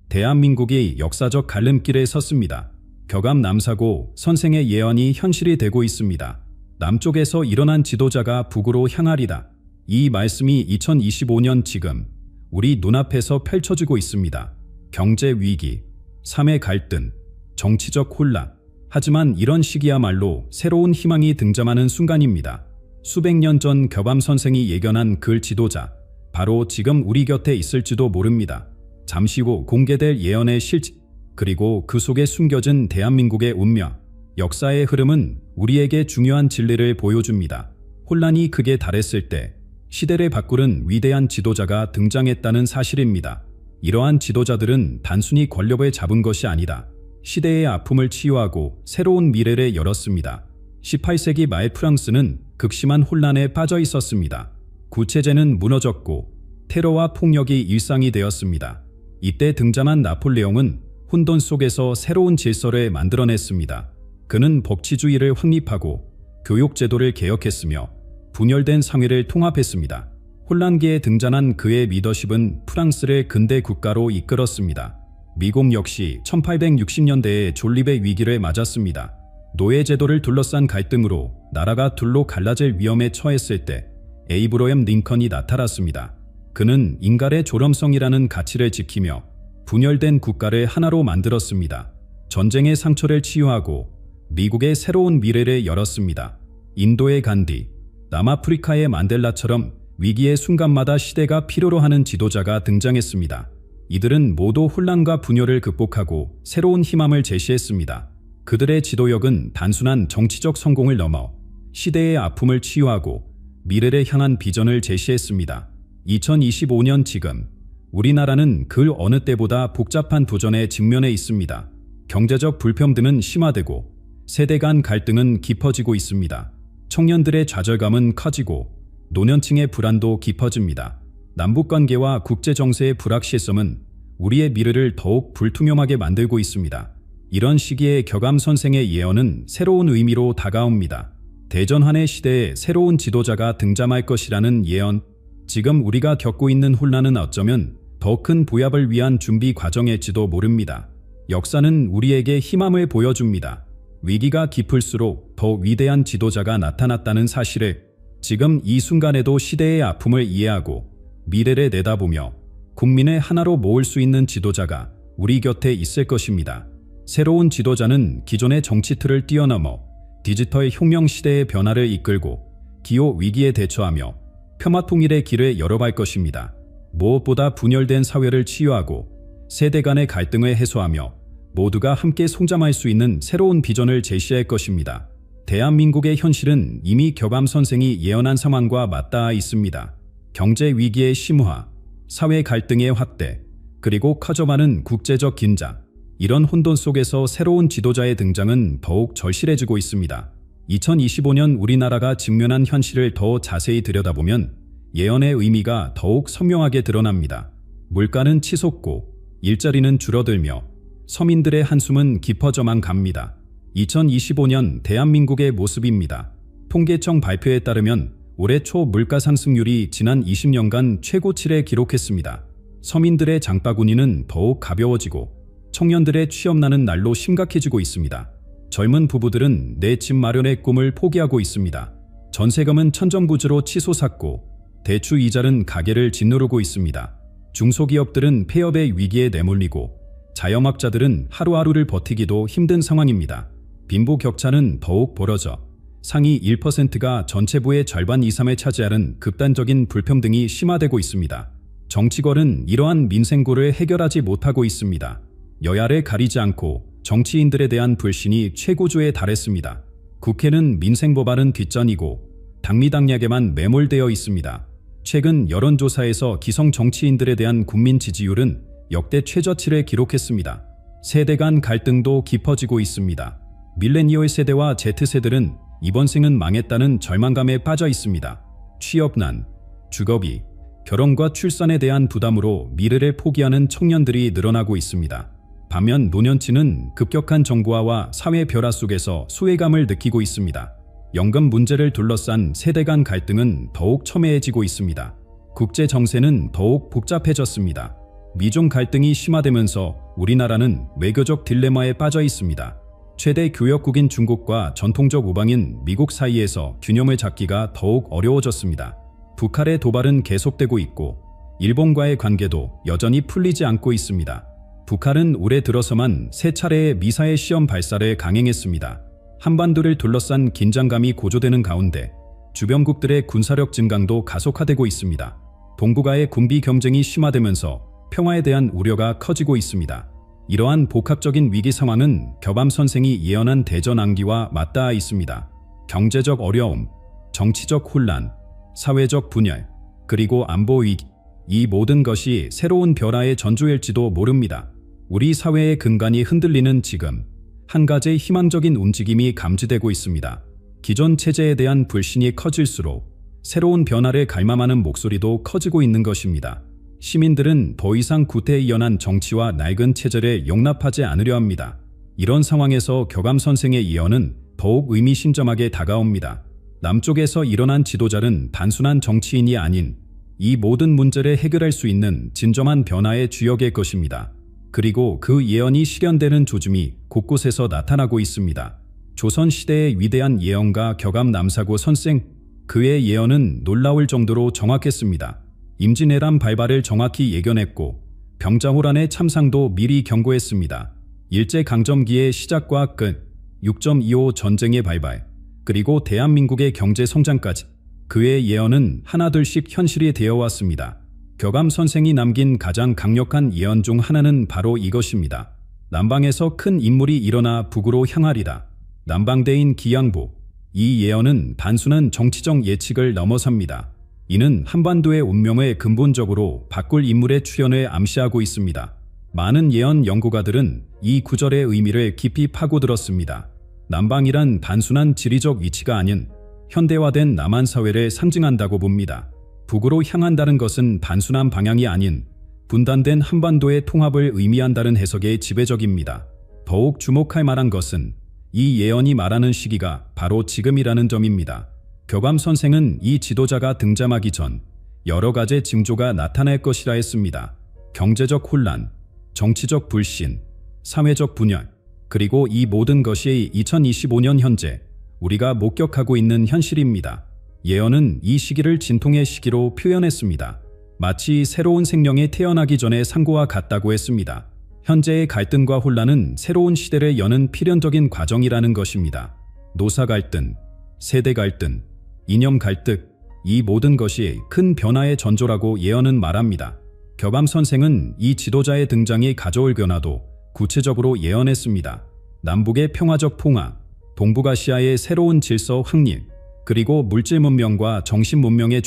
대한민국이 역사적 갈림길에 섰습니다. 격암 남사고 선생의 예언이 현실이 되고 있습니다. 남쪽에서 일어난 지도자가 북으로 향하리다. 이 말씀이 2025년 지금 우리 눈앞에서 펼쳐지고 있습니다. 경제 위기, 삶의 갈등, 정치적 혼란. 하지만 이런 시기야말로 새로운 희망이 등장하는 순간입니다. 수백 년 전 격암 선생이 예견한 그 지도자, 바로 지금 우리 곁에 있을지도 모릅니다. 잠시 후 공개될 예언의 실체, 그리고 그 속에 숨겨진 대한민국의 운명, 역사의 흐름은 우리에게 중요한 진리를 보여줍니다. 혼란이 극에 달했을 때 시대를 바꾸는 위대한 지도자가 등장했다는 사실입니다. 이러한 지도자들은 단순히 권력을 잡은 것이 아니다. 시대의 아픔을 치유하고 새로운 미래를 열었습니다. 18세기 말 프랑스는 극심한 혼란에 빠져 있었습니다. 구체제는 무너졌고 테러와 폭력이 일상이 되었습니다. 이때 등장한 나폴레옹은 혼돈 속에서 새로운 질서를 만들어냈습니다. 그는 법치주의를 확립하고 교육제도를 개혁했으며 분열된 상회를 통합했습니다. 혼란기에 등장한 그의 리더십은 프랑스를 근대 국가로 이끌었습니다. 미국 역시 1860년대에 존립의 위기를 맞았습니다. 노예제도를 둘러싼 갈등으로 나라가 둘로 갈라질 위험에 처했을 때 에이브러햄 링컨이 나타났습니다. 그는 인간의 조럼성이라는 가치를 지키며 분열된 국가를 하나로 만들었습니다. 전쟁의 상처를 치유하고 미국의 새로운 미래를 열었습니다. 인도의 간디, 남아프리카의 만델라처럼 위기의 순간마다 시대가 필요로 하는 지도자가 등장했습니다. 이들은 모두 혼란과 분열을 극복하고 새로운 희망을 제시했습니다. 그들의 지도력은 단순한 정치적 성공을 넘어 시대의 아픔을 치유하고 미래를 향한 비전을 제시했습니다. 2025년 지금 우리나라는 그 어느 때보다 복잡한 도전에 직면해 있습니다. 경제적 불평등은 심화되고 세대 간 갈등은 깊어지고 있습니다. 청년들의 좌절감은 커지고 노년층의 불안도 깊어집니다. 남북관계와 국제정세의 불확실성은 우리의 미래를 더욱 불투명하게 만들고 있습니다. 이런 시기에 격암 선생의 예언은 새로운 의미로 다가옵니다. 대전환의 시대에 새로운 지도자가 등장할 것이라는 예언. 지금 우리가 겪고 있는 혼란은 어쩌면 더 큰 보합을 위한 준비 과정일지도 모릅니다. 역사는 우리에게 희망을 보여줍니다. 위기가 깊을수록 더 위대한 지도자가 나타났다는 사실을 지금 이 순간에도 시대의 아픔을 이해하고 미래를 내다보며 국민을 하나로 모을 수 있는 지도자가 우리 곁에 있을 것입니다. 새로운 지도자는 기존의 정치 틀을 뛰어넘어 디지털 혁명 시대의 변화를 이끌고 기후 위기에 대처하며 평화통일의 길을 열어갈 것입니다. 무엇보다 분열된 사회를 치유하고 세대 간의 갈등을 해소하며 모두가 함께 성장할 수 있는 새로운 비전을 제시할 것입니다. 대한민국의 현실은 이미 격암 선생이 예언한 상황과 맞닿아 있습니다. 경제 위기의 심화, 사회 갈등의 확대, 그리고 커져가는 국제적 긴장. 이런 혼돈 속에서 새로운 지도자의 등장은 더욱 절실해지고 있습니다. 2025년 우리나라가 직면한 현실을 더 자세히 들여다보면 예언의 의미가 더욱 선명하게 드러납니다. 물가는 치솟고 일자리는 줄어들며 서민들의 한숨은 깊어져만 갑니다. 2025년 대한민국의 모습입니다. 통계청 발표에 따르면 올해 초 물가 상승률이 지난 20년간 최고치를 기록했습니다. 서민들의 장바구니는 더욱 가벼워지고 청년들의 취업난은 날로 심각해지고 있습니다. 젊은 부부들은 내 집 마련의 꿈을 포기하고 있습니다. 전세금은 천정부지로 치솟았고 대출 이자는 가게를 짓누르고 있습니다. 중소기업들은 폐업의 위기에 내몰리고 자영업자들은 하루하루를 버티기도 힘든 상황입니다. 빈부격차는 더욱 벌어져 상위 1%가 전체부의 절반 이상을 차지하는 극단적인 불평등이 심화되고 있습니다. 정치권은 이러한 민생고를 해결하지 못하고 있습니다. 여야를 가리지 않고 정치인들에 대한 불신이 최고조에 달했습니다. 국회는 민생 법안은 뒷전이고 당리당략에만 매몰되어 있습니다. 최근 여론조사에서 기성 정치인들에 대한 국민 지지율은 역대 최저치를 기록했습니다. 세대 간 갈등도 깊어지고 있습니다. 밀레니얼 세대와 Z세대는 이번 생은 망했다는 절망감에 빠져 있습니다. 취업난, 주거비, 결혼과 출산에 대한 부담으로 미래를 포기하는 청년들이 늘어나고 있습니다. 반면 노년층은 급격한 정부화와 사회 벼락 속에서 소외감을 느끼고 있습니다. 연금 문제를 둘러싼 세대 간 갈등은 더욱 첨예해지고 있습니다. 국제 정세는 더욱 복잡해졌습니다. 미중 갈등이 심화되면서 우리나라는 외교적 딜레마에 빠져 있습니다. 최대 교역국인 중국과 전통적 우방인 미국 사이에서 균형을 잡기가 더욱 어려워졌습니다. 북한의 도발은 계속되고 있고 일본과의 관계도 여전히 풀리지 않고 있습니다. 북한은 올해 들어서만 3차례의 미사일 시험 발사를 강행했습니다. 한반도를 둘러싼 긴장감이 고조되는 가운데 주변국들의 군사력 증강도 가속화되고 있습니다. 동북아의 군비 경쟁이 심화되면서 평화에 대한 우려가 커지고 있습니다. 이러한 복합적인 위기 상황은 겹암 선생이 예언한 대전 암기와 맞닿아 있습니다. 경제적 어려움, 정치적 혼란, 사회적 분열, 그리고 안보 위기, 이 모든 것이 새로운 변화의 전조일지도 모릅니다. 우리 사회의 근간이 흔들리는 지금 한 가지 희망적인 움직임이 감지되고 있습니다. 기존 체제에 대한 불신이 커질수록 새로운 변화를 갈망하는 목소리도 커지고 있는 것입니다. 시민들은 더 이상 구태에 연한 정치와 낡은 체제를 용납하지 않으려 합니다. 이런 상황에서 격암 선생의 예언은 더욱 의미심장하게 다가옵니다. 남쪽에서 일어난 지도자는 단순한 정치인이 아닌 이 모든 문제를 해결할 수 있는 진정한 변화의 주역일 것입니다. 그리고 그 예언이 실현되는 조짐이 곳곳에서 나타나고 있습니다. 조선시대의 위대한 예언가 격암 남사고 선생, 그의 예언은 놀라울 정도로 정확했습니다. 임진왜란 발발을 정확히 예견했고 병자호란의 참상도 미리 경고했습니다. 일제강점기의 시작과 끝, 6.25 전쟁의 발발, 그리고 대한민국의 경제 성장까지 그의 예언은 하나둘씩 현실이 되어왔습니다. 격암 선생이 남긴 가장 강력한 예언 중 하나는 바로 이것입니다. 남방에서 큰 인물이 일어나 북으로 향하리라. 남방대인 기양보. 이 예언은 단순한 정치적 예측을 넘어섭니다. 이는 한반도의 운명을 근본적으로 바꿀 인물의 출현을 암시하고 있습니다. 많은 예언 연구가들은 이 구절의 의미를 깊이 파고들었습니다. 남방이란 단순한 지리적 위치가 아닌 현대화된 남한 사회를 상징한다고 봅니다. 북으로 향한다는 것은 단순한 방향이 아닌 분단된 한반도의 통합을 의미한다는 해석에 지배적입니다. 더욱 주목할 만한 것은 이 예언이 말하는 시기가 바로 지금이라는 점입니다. 격암 선생은 이 지도자가 등장하기 전 여러 가지 징조가 나타날 것이라 했습니다. 경제적 혼란, 정치적 불신, 사회적 분열, 그리고 이 모든 것이 2025년 현재 우리가 목격하고 있는 현실입니다. 예언은 이 시기를 진통의 시기로 표현했습니다. 마치 새로운 생명이 태어나기 전의 상고와 같다고 했습니다. 현재의 갈등과 혼란은 새로운 시대를 여는 필연적인 과정이라는 것입니다. 노사 갈등, 세대 갈등, 이념 갈등, 이 모든 것이 큰 변화의 전조라고 예언은 말합니다. 격암 선생은 이 지도자의 등장이 가져올 변화도 구체적으로 예언했습니다. 남북의 평화적 통합, 동북아시아의 새로운 질서 확립, 그리고 물질 문명과 정신 문명의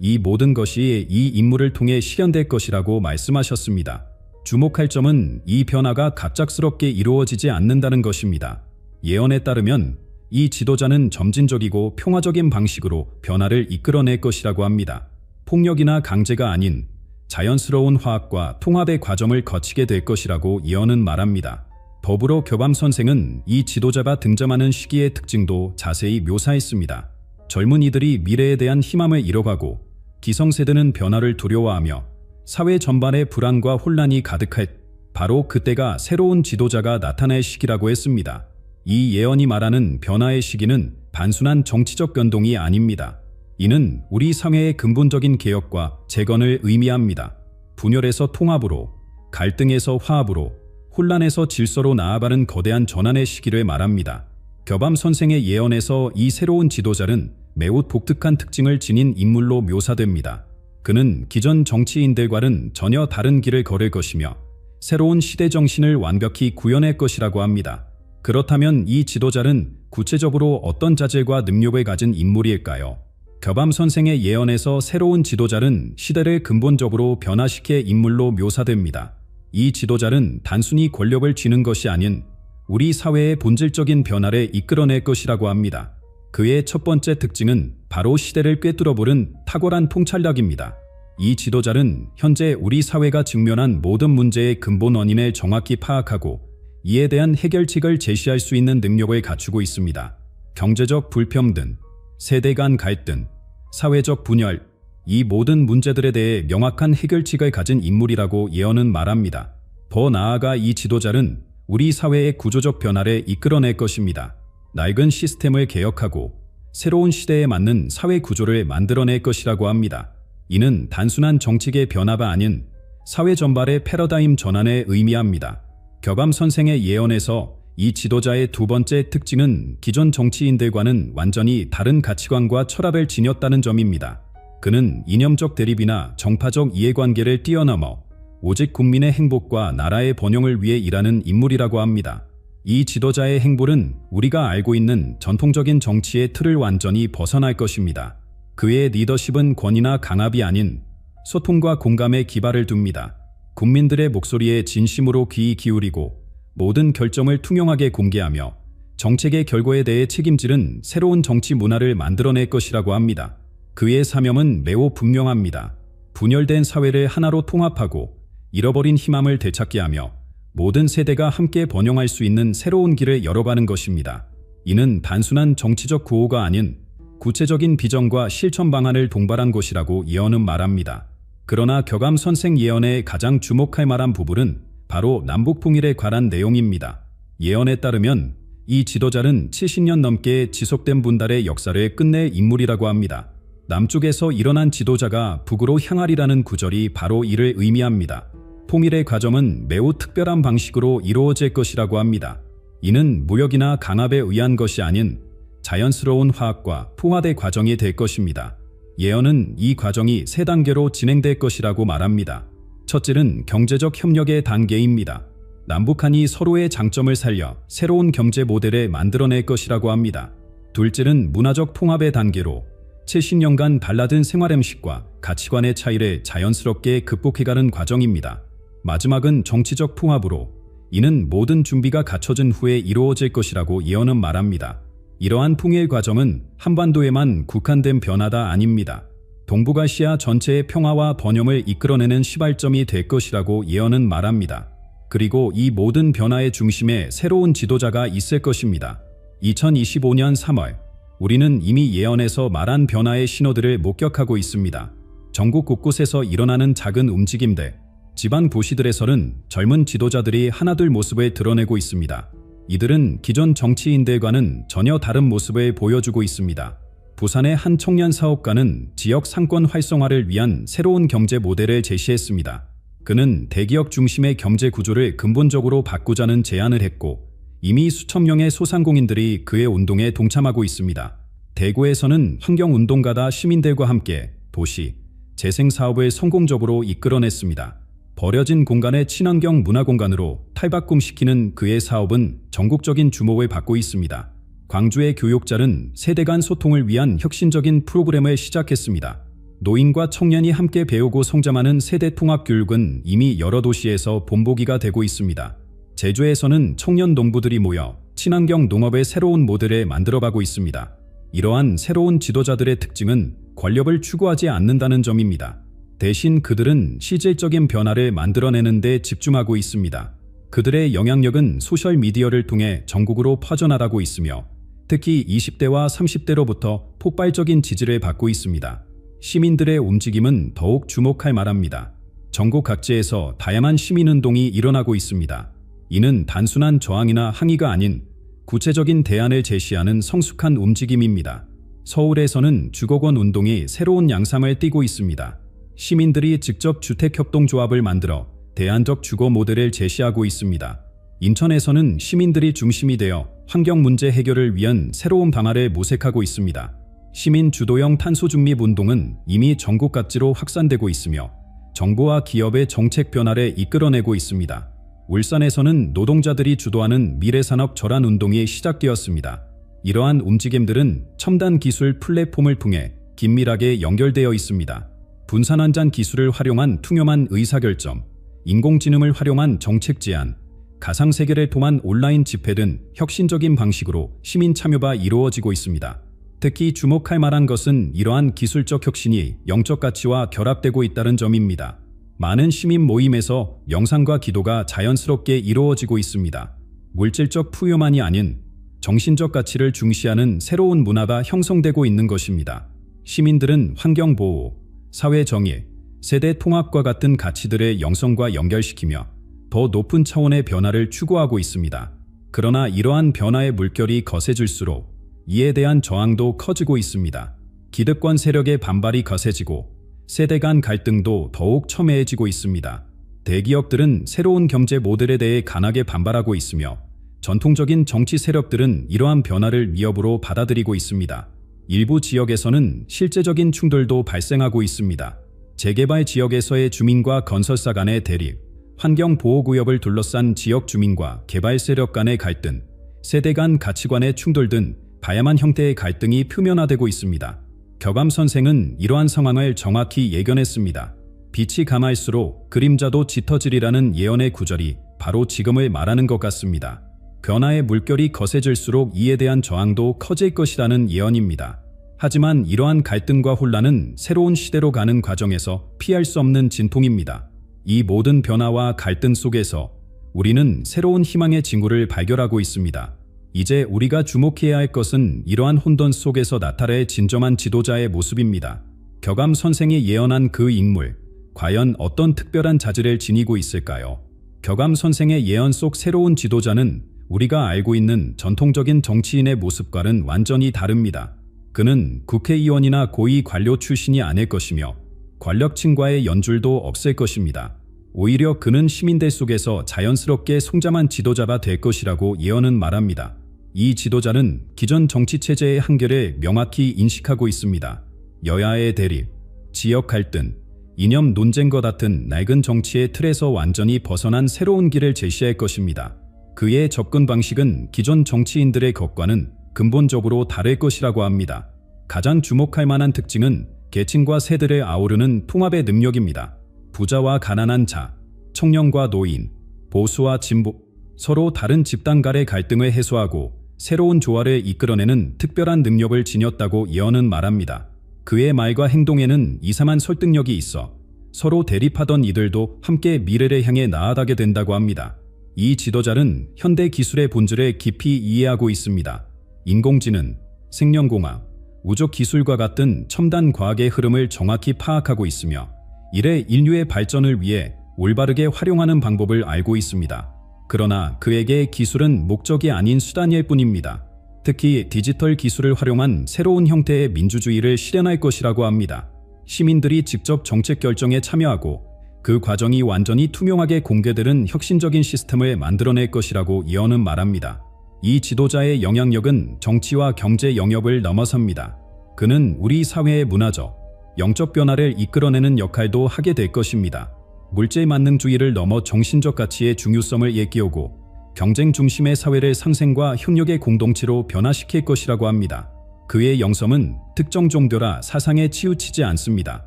이 모든 것이 이 인물을 통해 실현될 것이라고 말씀하셨습니다. 주목할 점은 이 변화가 갑작스럽게 이루어지지 않는다는 것입니다. 예언에 따르면 이 지도자는 점진적이고 평화적인 방식으로 변화를 이끌어낼 것이라고 합니다. 폭력이나 강제가 아닌 자연스러운 화합과 통합의 과정을 거치게 될 것이라고 예언은 말합니다. 더불어 격암 선생은 이 지도자가 등장하는 시기의 특징도 자세히 묘사했습니다. 젊은이들이 미래에 대한 희망을 잃어가고 기성세대는 변화를 두려워하며 사회 전반에 불안과 혼란이 가득할 바로 그때가 새로운 지도자가 나타날 시기라고 했습니다. 이 예언이 말하는 변화의 시기는 단순한 정치적 변동이 아닙니다. 이는 우리 사회의 근본적인 개혁과 재건을 의미합니다. 분열에서 통합으로, 갈등에서 화합으로, 혼란에서 질서로 나아가는 거대한 전환의 시기를 말합니다. 격암 선생의 예언에서 이 새로운 지도자는 매우 독특한 특징을 지닌 인물로 묘사됩니다. 그는 기존 정치인들과는 전혀 다른 길을 걸을 것이며 새로운 시대 정신을 완벽히 구현할 것이라고 합니다. 그렇다면 이 지도자는 구체적으로 어떤 자질과 능력을 가진 인물일까요? 격암 선생의 예언에서 새로운 지도자는 시대를 근본적으로 변화시킬 인물로 묘사됩니다. 이 지도자는 단순히 권력을 쥐는 것이 아닌 우리 사회의 본질적인 변화를 이끌어낼 것이라고 합니다. 그의 첫 번째 특징은 바로 시대를 꿰뚫어보는 탁월한 통찰력입니다. 이 지도자는 현재 우리 사회가 직면한 모든 문제의 근본 원인을 정확히 파악하고 이에 대한 해결책을 제시할 수 있는 능력을 갖추고 있습니다. 경제적 불평등, 세대 간 갈등, 사회적 분열, 이 모든 문제들에 대해 명확한 해결책을 가진 인물이라고 예언은 말합니다. 더 나아가 이 지도자는 우리 사회의 구조적 변화를 이끌어낼 것입니다. 낡은 시스템을 개혁하고 새로운 시대에 맞는 사회 구조를 만들어낼 것이라고 합니다. 이는 단순한 정책의 변화가 아닌 사회 전반의 패러다임 전환을 의미합니다. 격암 선생의 예언에서 이 지도자의 두 번째 특징은 기존 정치인들과는 완전히 다른 가치관과 철학을 지녔다는 점입니다. 그는 이념적 대립이나 정파적 이해관계를 뛰어넘어 오직 국민의 행복과 나라의 번영을 위해 일하는 인물이라고 합니다. 이 지도자의 행보는 우리가 알고 있는 전통적인 정치의 틀을 완전히 벗어날 것입니다. 그의 리더십은 권위나 강압이 아닌 소통과 공감에 기반을 둡니다. 국민들의 목소리에 진심으로 귀 기울이고 모든 결정을 투명하게 공개하며 정책의 결과에 대해 책임지는 새로운 정치 문화를 만들어낼 것이라고 합니다. 그의 사명은 매우 분명합니다. 분열된 사회를 하나로 통합하고 잃어버린 희망을 되찾게 하며 모든 세대가 함께 번영할 수 있는 새로운 길을 열어가는 것입니다. 이는 단순한 정치적 구호가 아닌 구체적인 비전과 실천 방안을 동반한 것이라고 예언은 말합니다. 그러나 격암 선생 예언의 가장 주목할 만한 부분은 바로 남북 통일에 관한 내용입니다. 예언에 따르면 이 지도자는 70년 넘게 지속된 분달의 역사를 끝낼 인물이라고 합니다. 남쪽에서 일어난 지도자가 북으로 향하리라는 구절이 바로 이를 의미합니다. 통일의 과정은 매우 특별한 방식으로 이루어질 것이라고 합니다. 이는 무력이나 강압에 의한 것이 아닌 자연스러운 화합과 포화의 과정이 될 것입니다. 예언은 이 과정이 세 단계로 진행될 것이라고 말합니다. 첫째는 경제적 협력의 단계입니다. 남북한이 서로의 장점을 살려 새로운 경제 모델을 만들어낼 것이라고 합니다. 둘째는 문화적 통합의 단계로 70년간 달라진 생활 음식과 가치관의 차이를 자연스럽게 극복해가는 과정입니다. 마지막은 정치적 통합으로 이는 모든 준비가 갖춰진 후에 이루어질 것이라고 예언은 말합니다. 이러한 통일 과정은 한반도에만 국한된 변화가 아닙니다. 동북아시아 전체의 평화와 번영을 이끌어내는 시발점이 될 것이라고 예언은 말합니다. 그리고 이 모든 변화의 중심에 새로운 지도자가 있을 것입니다. 2025년 3월, 우리는 이미 예언에서 말한 변화의 신호들을 목격하고 있습니다. 전국 곳곳에서 일어나는 작은 움직임들, 지방 도시들에서는 젊은 지도자들이 하나둘 모습을 드러내고 있습니다. 이들은 기존 정치인들과는 전혀 다른 모습을 보여주고 있습니다. 부산의 한 청년 사업가는 지역 상권 활성화를 위한 새로운 경제 모델을 제시했습니다. 그는 대기업 중심의 경제 구조를 근본적으로 바꾸자는 제안을 했고 이미 수천 명의 소상공인들이 그의 운동에 동참하고 있습니다. 대구에서는 환경운동가다 시민들과 함께 도시, 재생사업을 성공적으로 이끌어냈습니다. 버려진 공간을 친환경 문화공간으로 탈바꿈시키는 그의 사업은 전국적인 주목을 받고 있습니다. 광주의 교육자는 세대 간 소통을 위한 혁신적인 프로그램을 시작했습니다. 노인과 청년이 함께 배우고 성장하는 세대 통합 교육은 이미 여러 도시에서 본보기가 되고 있습니다. 제주에서는 청년 농부들이 모여 친환경 농업의 새로운 모델을 만들어가고 있습니다. 이러한 새로운 지도자들의 특징은 권력을 추구하지 않는다는 점입니다. 대신 그들은 실질적인 변화를 만들어내는 데 집중하고 있습니다. 그들의 영향력은 소셜미디어를 통해 전국으로 퍼져나가고 있으며 특히 20대와 30대로부터 폭발적인 지지를 받고 있습니다. 시민들의 움직임은 더욱 주목할 만합니다. 전국 각지에서 다양한 시민운동이 일어나고 있습니다. 이는 단순한 저항이나 항의가 아닌 구체적인 대안을 제시하는 성숙한 움직임입니다. 서울에서는 주거권 운동이 새로운 양상을 띠고 있습니다. 시민들이 직접 주택협동조합을 만들어 대안적 주거 모델을 제시하고 있습니다. 인천에서는 시민들이 중심이 되어 환경 문제 해결을 위한 새로운 방안을 모색하고 있습니다. 시민 주도형 탄소 중립 운동은 이미 전국 각지로 확산되고 있으며 정부와 기업의 정책 변화를 이끌어내고 있습니다. 울산에서는 노동자들이 주도하는 미래산업 절안 운동이 시작되었습니다. 이러한 움직임들은 첨단 기술 플랫폼을 통해 긴밀하게 연결되어 있습니다. 분산환잔 기술을 활용한 투명한 의사결정, 인공지능을 활용한 정책 제안, 가상세계를 통한 온라인 집회 등 혁신적인 방식으로 시민 참여가 이루어지고 있습니다. 특히 주목할 만한 것은 이러한 기술적 혁신이 영적 가치와 결합되고 있다는 점입니다. 많은 시민 모임에서 명상과 기도가 자연스럽게 이루어지고 있습니다. 물질적富유만이 아닌 정신적 가치를 중시하는 새로운 문화가 형성되고 있는 것입니다. 시민들은 환경보호, 사회 정의, 세대 통합과 같은 가치들의 영성과 연결시키며 더 높은 차원의 변화를 추구하고 있습니다. 그러나 이러한 변화의 물결이 거세질수록 이에 대한 저항도 커지고 있습니다. 기득권 세력의 반발이 거세지고 세대 간 갈등도 더욱 첨예해지고 있습니다. 대기업들은 새로운 경제 모델에 대해 강하게 반발하고 있으며 전통적인 정치 세력들은 이러한 변화를 위협으로 받아들이고 있습니다. 일부 지역에서는 실제적인 충돌도 발생하고 있습니다. 재개발 지역에서의 주민과 건설사 간의 대립, 환경보호구역을 둘러싼 지역 주민과 개발 세력 간의 갈등, 세대 간 가치관의 충돌 등 다양한 형태의 갈등이 표면화되고 있습니다. 격암 선생은 이러한 상황을 정확히 예견했습니다. 빛이 감할수록 그림자도 짙어지리라는 예언의 구절이 바로 지금을 말하는 것 같습니다. 변화의 물결이 거세질수록 이에 대한 저항도 커질 것이라는 예언입니다. 하지만 이러한 갈등과 혼란은 새로운 시대로 가는 과정에서 피할 수 없는 진통입니다. 이 모든 변화와 갈등 속에서 우리는 새로운 희망의 징후를 발견하고 있습니다. 이제 우리가 주목해야 할 것은 이러한 혼돈 속에서 나타날 진정한 지도자의 모습입니다. 격암 선생이 예언한 그 인물, 과연 어떤 특별한 자질을 지니고 있을까요? 격암 선생의 예언 속 새로운 지도자는 우리가 알고 있는 전통적인 정치인의 모습과는 완전히 다릅니다. 그는 국회의원이나 고위 관료 출신이 아닐 것이며 권력층과의 연줄도 없을 것입니다. 오히려 그는 시민들 속에서 자연스럽게 성장한 지도자가 될 것이라고 예언은 말합니다. 이 지도자는 기존 정치체제의 한계를 명확히 인식하고 있습니다. 여야의 대립, 지역 갈등, 이념 논쟁과 같은 낡은 정치의 틀에서 완전히 벗어난 새로운 길을 제시할 것입니다. 그의 접근 방식은 기존 정치인들의 것과는 근본적으로 다를 것이라고 합니다. 가장 주목할 만한 특징은 계층과 세대를 아우르는 통합의 능력입니다. 부자와 가난한 자, 청년과 노인, 보수와 진보, 서로 다른 집단 간의 갈등을 해소하고 새로운 조화를 이끌어내는 특별한 능력을 지녔다고 예언은 말합니다. 그의 말과 행동에는 이상한 설득력이 있어 서로 대립하던 이들도 함께 미래를 향해 나아가게 된다고 합니다. 이 지도자는 현대 기술의 본질을 깊이 이해하고 있습니다. 인공지능, 생명공학, 우주 기술과 같은 첨단 과학의 흐름을 정확히 파악하고 있으며 이를 인류의 발전을 위해 올바르게 활용하는 방법을 알고 있습니다. 그러나 그에게 기술은 목적이 아닌 수단일 뿐입니다. 특히 디지털 기술을 활용한 새로운 형태의 민주주의를 실현할 것이라고 합니다. 시민들이 직접 정책 결정에 참여하고 그 과정이 완전히 투명하게 공개되는 혁신적인 시스템을 만들어낼 것이라고 예언은 말합니다. 이 지도자의 영향력은 정치와 경제 영역을 넘어섭니다. 그는 우리 사회의 문화적, 영적 변화를 이끌어내는 역할도 하게 될 것입니다. 물질 만능주의를 넘어 정신적 가치의 중요성을 일깨우고 경쟁 중심의 사회를 상생과 협력의 공동체로 변화시킬 것이라고 합니다. 그의 영성은 특정 종교나 사상에 치우치지 않습니다.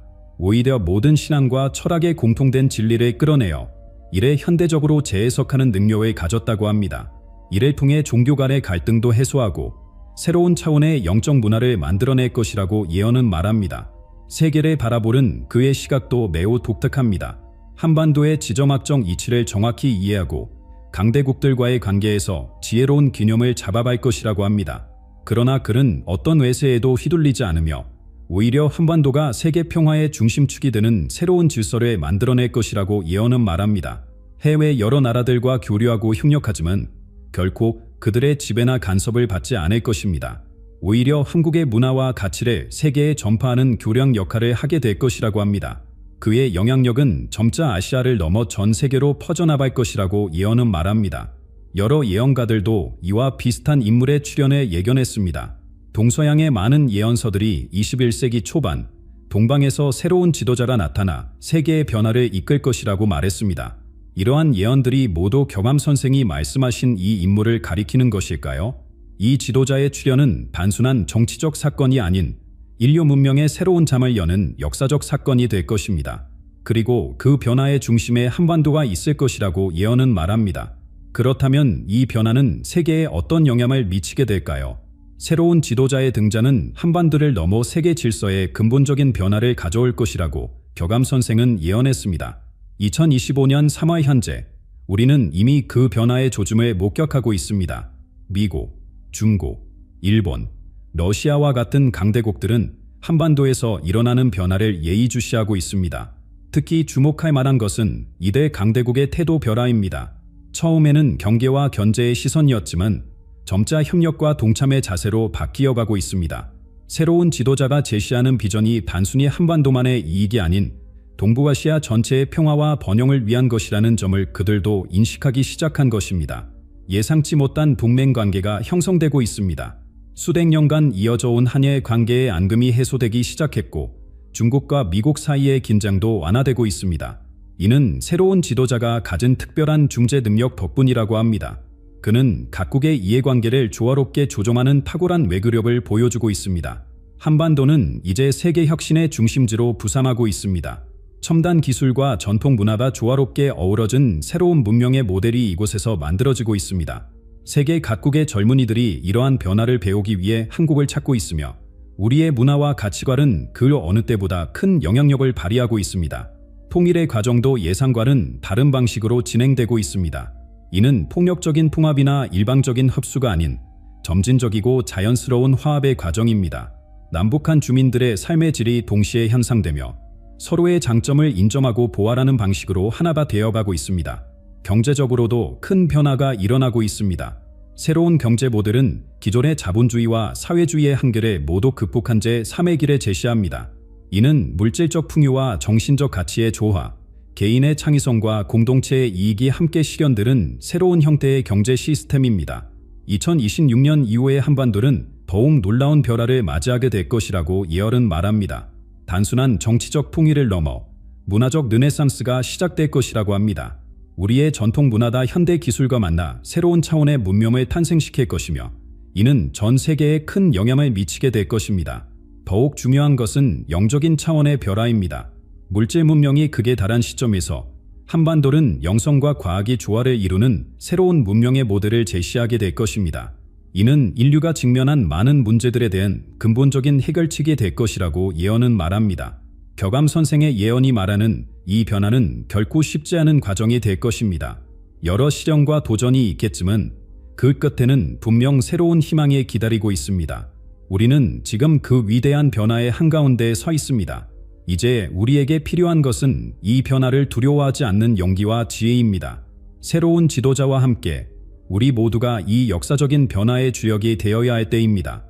오히려 모든 신앙과 철학의 공통된 진리를 끌어내어 이를 현대적으로 재해석하는 능력을 가졌다고 합니다. 이를 통해 종교 간의 갈등도 해소하고 새로운 차원의 영적 문화를 만들어낼 것이라고 예언은 말합니다. 세계를 바라보는 그의 시각도 매우 독특합니다. 한반도의 지정학적 이치를 정확히 이해하고 강대국들과의 관계에서 지혜로운 균형을 잡아갈 것이라고 합니다. 그러나 그는 어떤 외세에도 휘둘리지 않으며 오히려 한반도가 세계 평화의 중심축이 되는 새로운 질서를 만들어낼 것이라고 예언은 말합니다. 해외 여러 나라들과 교류하고 협력하지만 결코 그들의 지배나 간섭을 받지 않을 것입니다. 오히려 한국의 문화와 가치를 세계에 전파하는 교량 역할을 하게 될 것이라고 합니다. 그의 영향력은 점차 아시아를 넘어 전 세계로 퍼져나갈 것이라고 예언은 말합니다. 여러 예언가들도 이와 비슷한 인물의 출현을 예견했습니다. 동서양의 많은 예언서들이 21세기 초반 동방에서 새로운 지도자가 나타나 세계의 변화를 이끌 것이라고 말했습니다. 이러한 예언들이 모두 격암 선생이 말씀하신 이 인물을 가리키는 것일까요? 이 지도자의 출현은 단순한 정치적 사건이 아닌 인류 문명의 새로운 장을 여는 역사적 사건이 될 것입니다. 그리고 그 변화의 중심에 한반도가 있을 것이라고 예언은 말합니다. 그렇다면 이 변화는 세계에 어떤 영향을 미치게 될까요? 새로운 지도자의 등장은 한반도를 넘어 세계 질서에 근본적인 변화를 가져올 것이라고 격암 선생은 예언했습니다. 2025년 3월 현재 우리는 이미 그 변화의 조짐을 목격하고 있습니다. 미국, 중국, 일본, 러시아와 같은 강대국들은 한반도에서 일어나는 변화를 예의주시하고 있습니다. 특히 주목할 만한 것은 이대 강대국의 태도 변화입니다. 처음에는 경계와 견제의 시선이었지만 점차 협력과 동참의 자세로 바뀌어가고 있습니다. 새로운 지도자가 제시하는 비전이 단순히 한반도만의 이익이 아닌 동북아시아 전체의 평화와 번영을 위한 것이라는 점을 그들도 인식하기 시작한 것입니다. 예상치 못한 동맹 관계가 형성되고 있습니다. 수백 년간 이어져 온 한일 관계의 앙금이 해소되기 시작했고 중국과 미국 사이의 긴장도 완화되고 있습니다. 이는 새로운 지도자가 가진 특별한 중재 능력 덕분이라고 합니다. 그는 각국의 이해관계를 조화롭게 조정하는 탁월한 외교력을 보여주고 있습니다. 한반도는 이제 세계 혁신의 중심지로 부상하고 있습니다. 첨단 기술과 전통 문화가 조화롭게 어우러진 새로운 문명의 모델이 이곳에서 만들어지고 있습니다. 세계 각국의 젊은이들이 이러한 변화를 배우기 위해 한국을 찾고 있으며 우리의 문화와 가치관은 그 어느 때보다 큰 영향력을 발휘하고 있습니다. 통일의 과정도 예상과는 다른 방식으로 진행되고 있습니다. 이는 폭력적인 통합이나 일방적인 흡수가 아닌 점진적이고 자연스러운 화합의 과정입니다. 남북한 주민들의 삶의 질이 동시에 향상되며 서로의 장점을 인정하고 보완하는 방식으로 하나가 되어가고 있습니다. 경제적으로도 큰 변화가 일어나고 있습니다. 새로운 경제 모델은 기존의 자본주의와 사회주의의 한계를 모두 극복한 제3의 길을 제시합니다. 이는 물질적 풍요와 정신적 가치의 조화, 개인의 창의성과 공동체의 이익이 함께 실현되는 새로운 형태의 경제 시스템입니다. 2026년 이후의 한반도는 더욱 놀라운 변화를 맞이하게 될 것이라고 예언은 말합니다. 단순한 정치적 통일을 넘어 문화적 르네상스가 시작될 것이라고 합니다. 우리의 전통 문화가 현대 기술과 만나 새로운 차원의 문명을 탄생시킬 것이며 이는 전 세계에 큰 영향을 미치게 될 것입니다. 더욱 중요한 것은 영적인 차원의 변화입니다. 물질 문명이 극에 달한 시점에서 한반도는 영성과 과학이 조화를 이루는 새로운 문명의 모델을 제시하게 될 것입니다. 이는 인류가 직면한 많은 문제들에 대한 근본적인 해결책이 될 것이라고 예언은 말합니다. 격암 선생의 예언이 말하는 이 변화는 결코 쉽지 않은 과정이 될 것입니다. 여러 시련과 도전이 있겠지만 그 끝에는 분명 새로운 희망이 기다리고 있습니다. 우리는 지금 그 위대한 변화의 한가운데에 서 있습니다. 이제 우리에게 필요한 것은 이 변화를 두려워하지 않는 용기와 지혜입니다. 새로운 지도자와 함께 우리 모두가 이 역사적인 변화의 주역이 되어야 할 때입니다.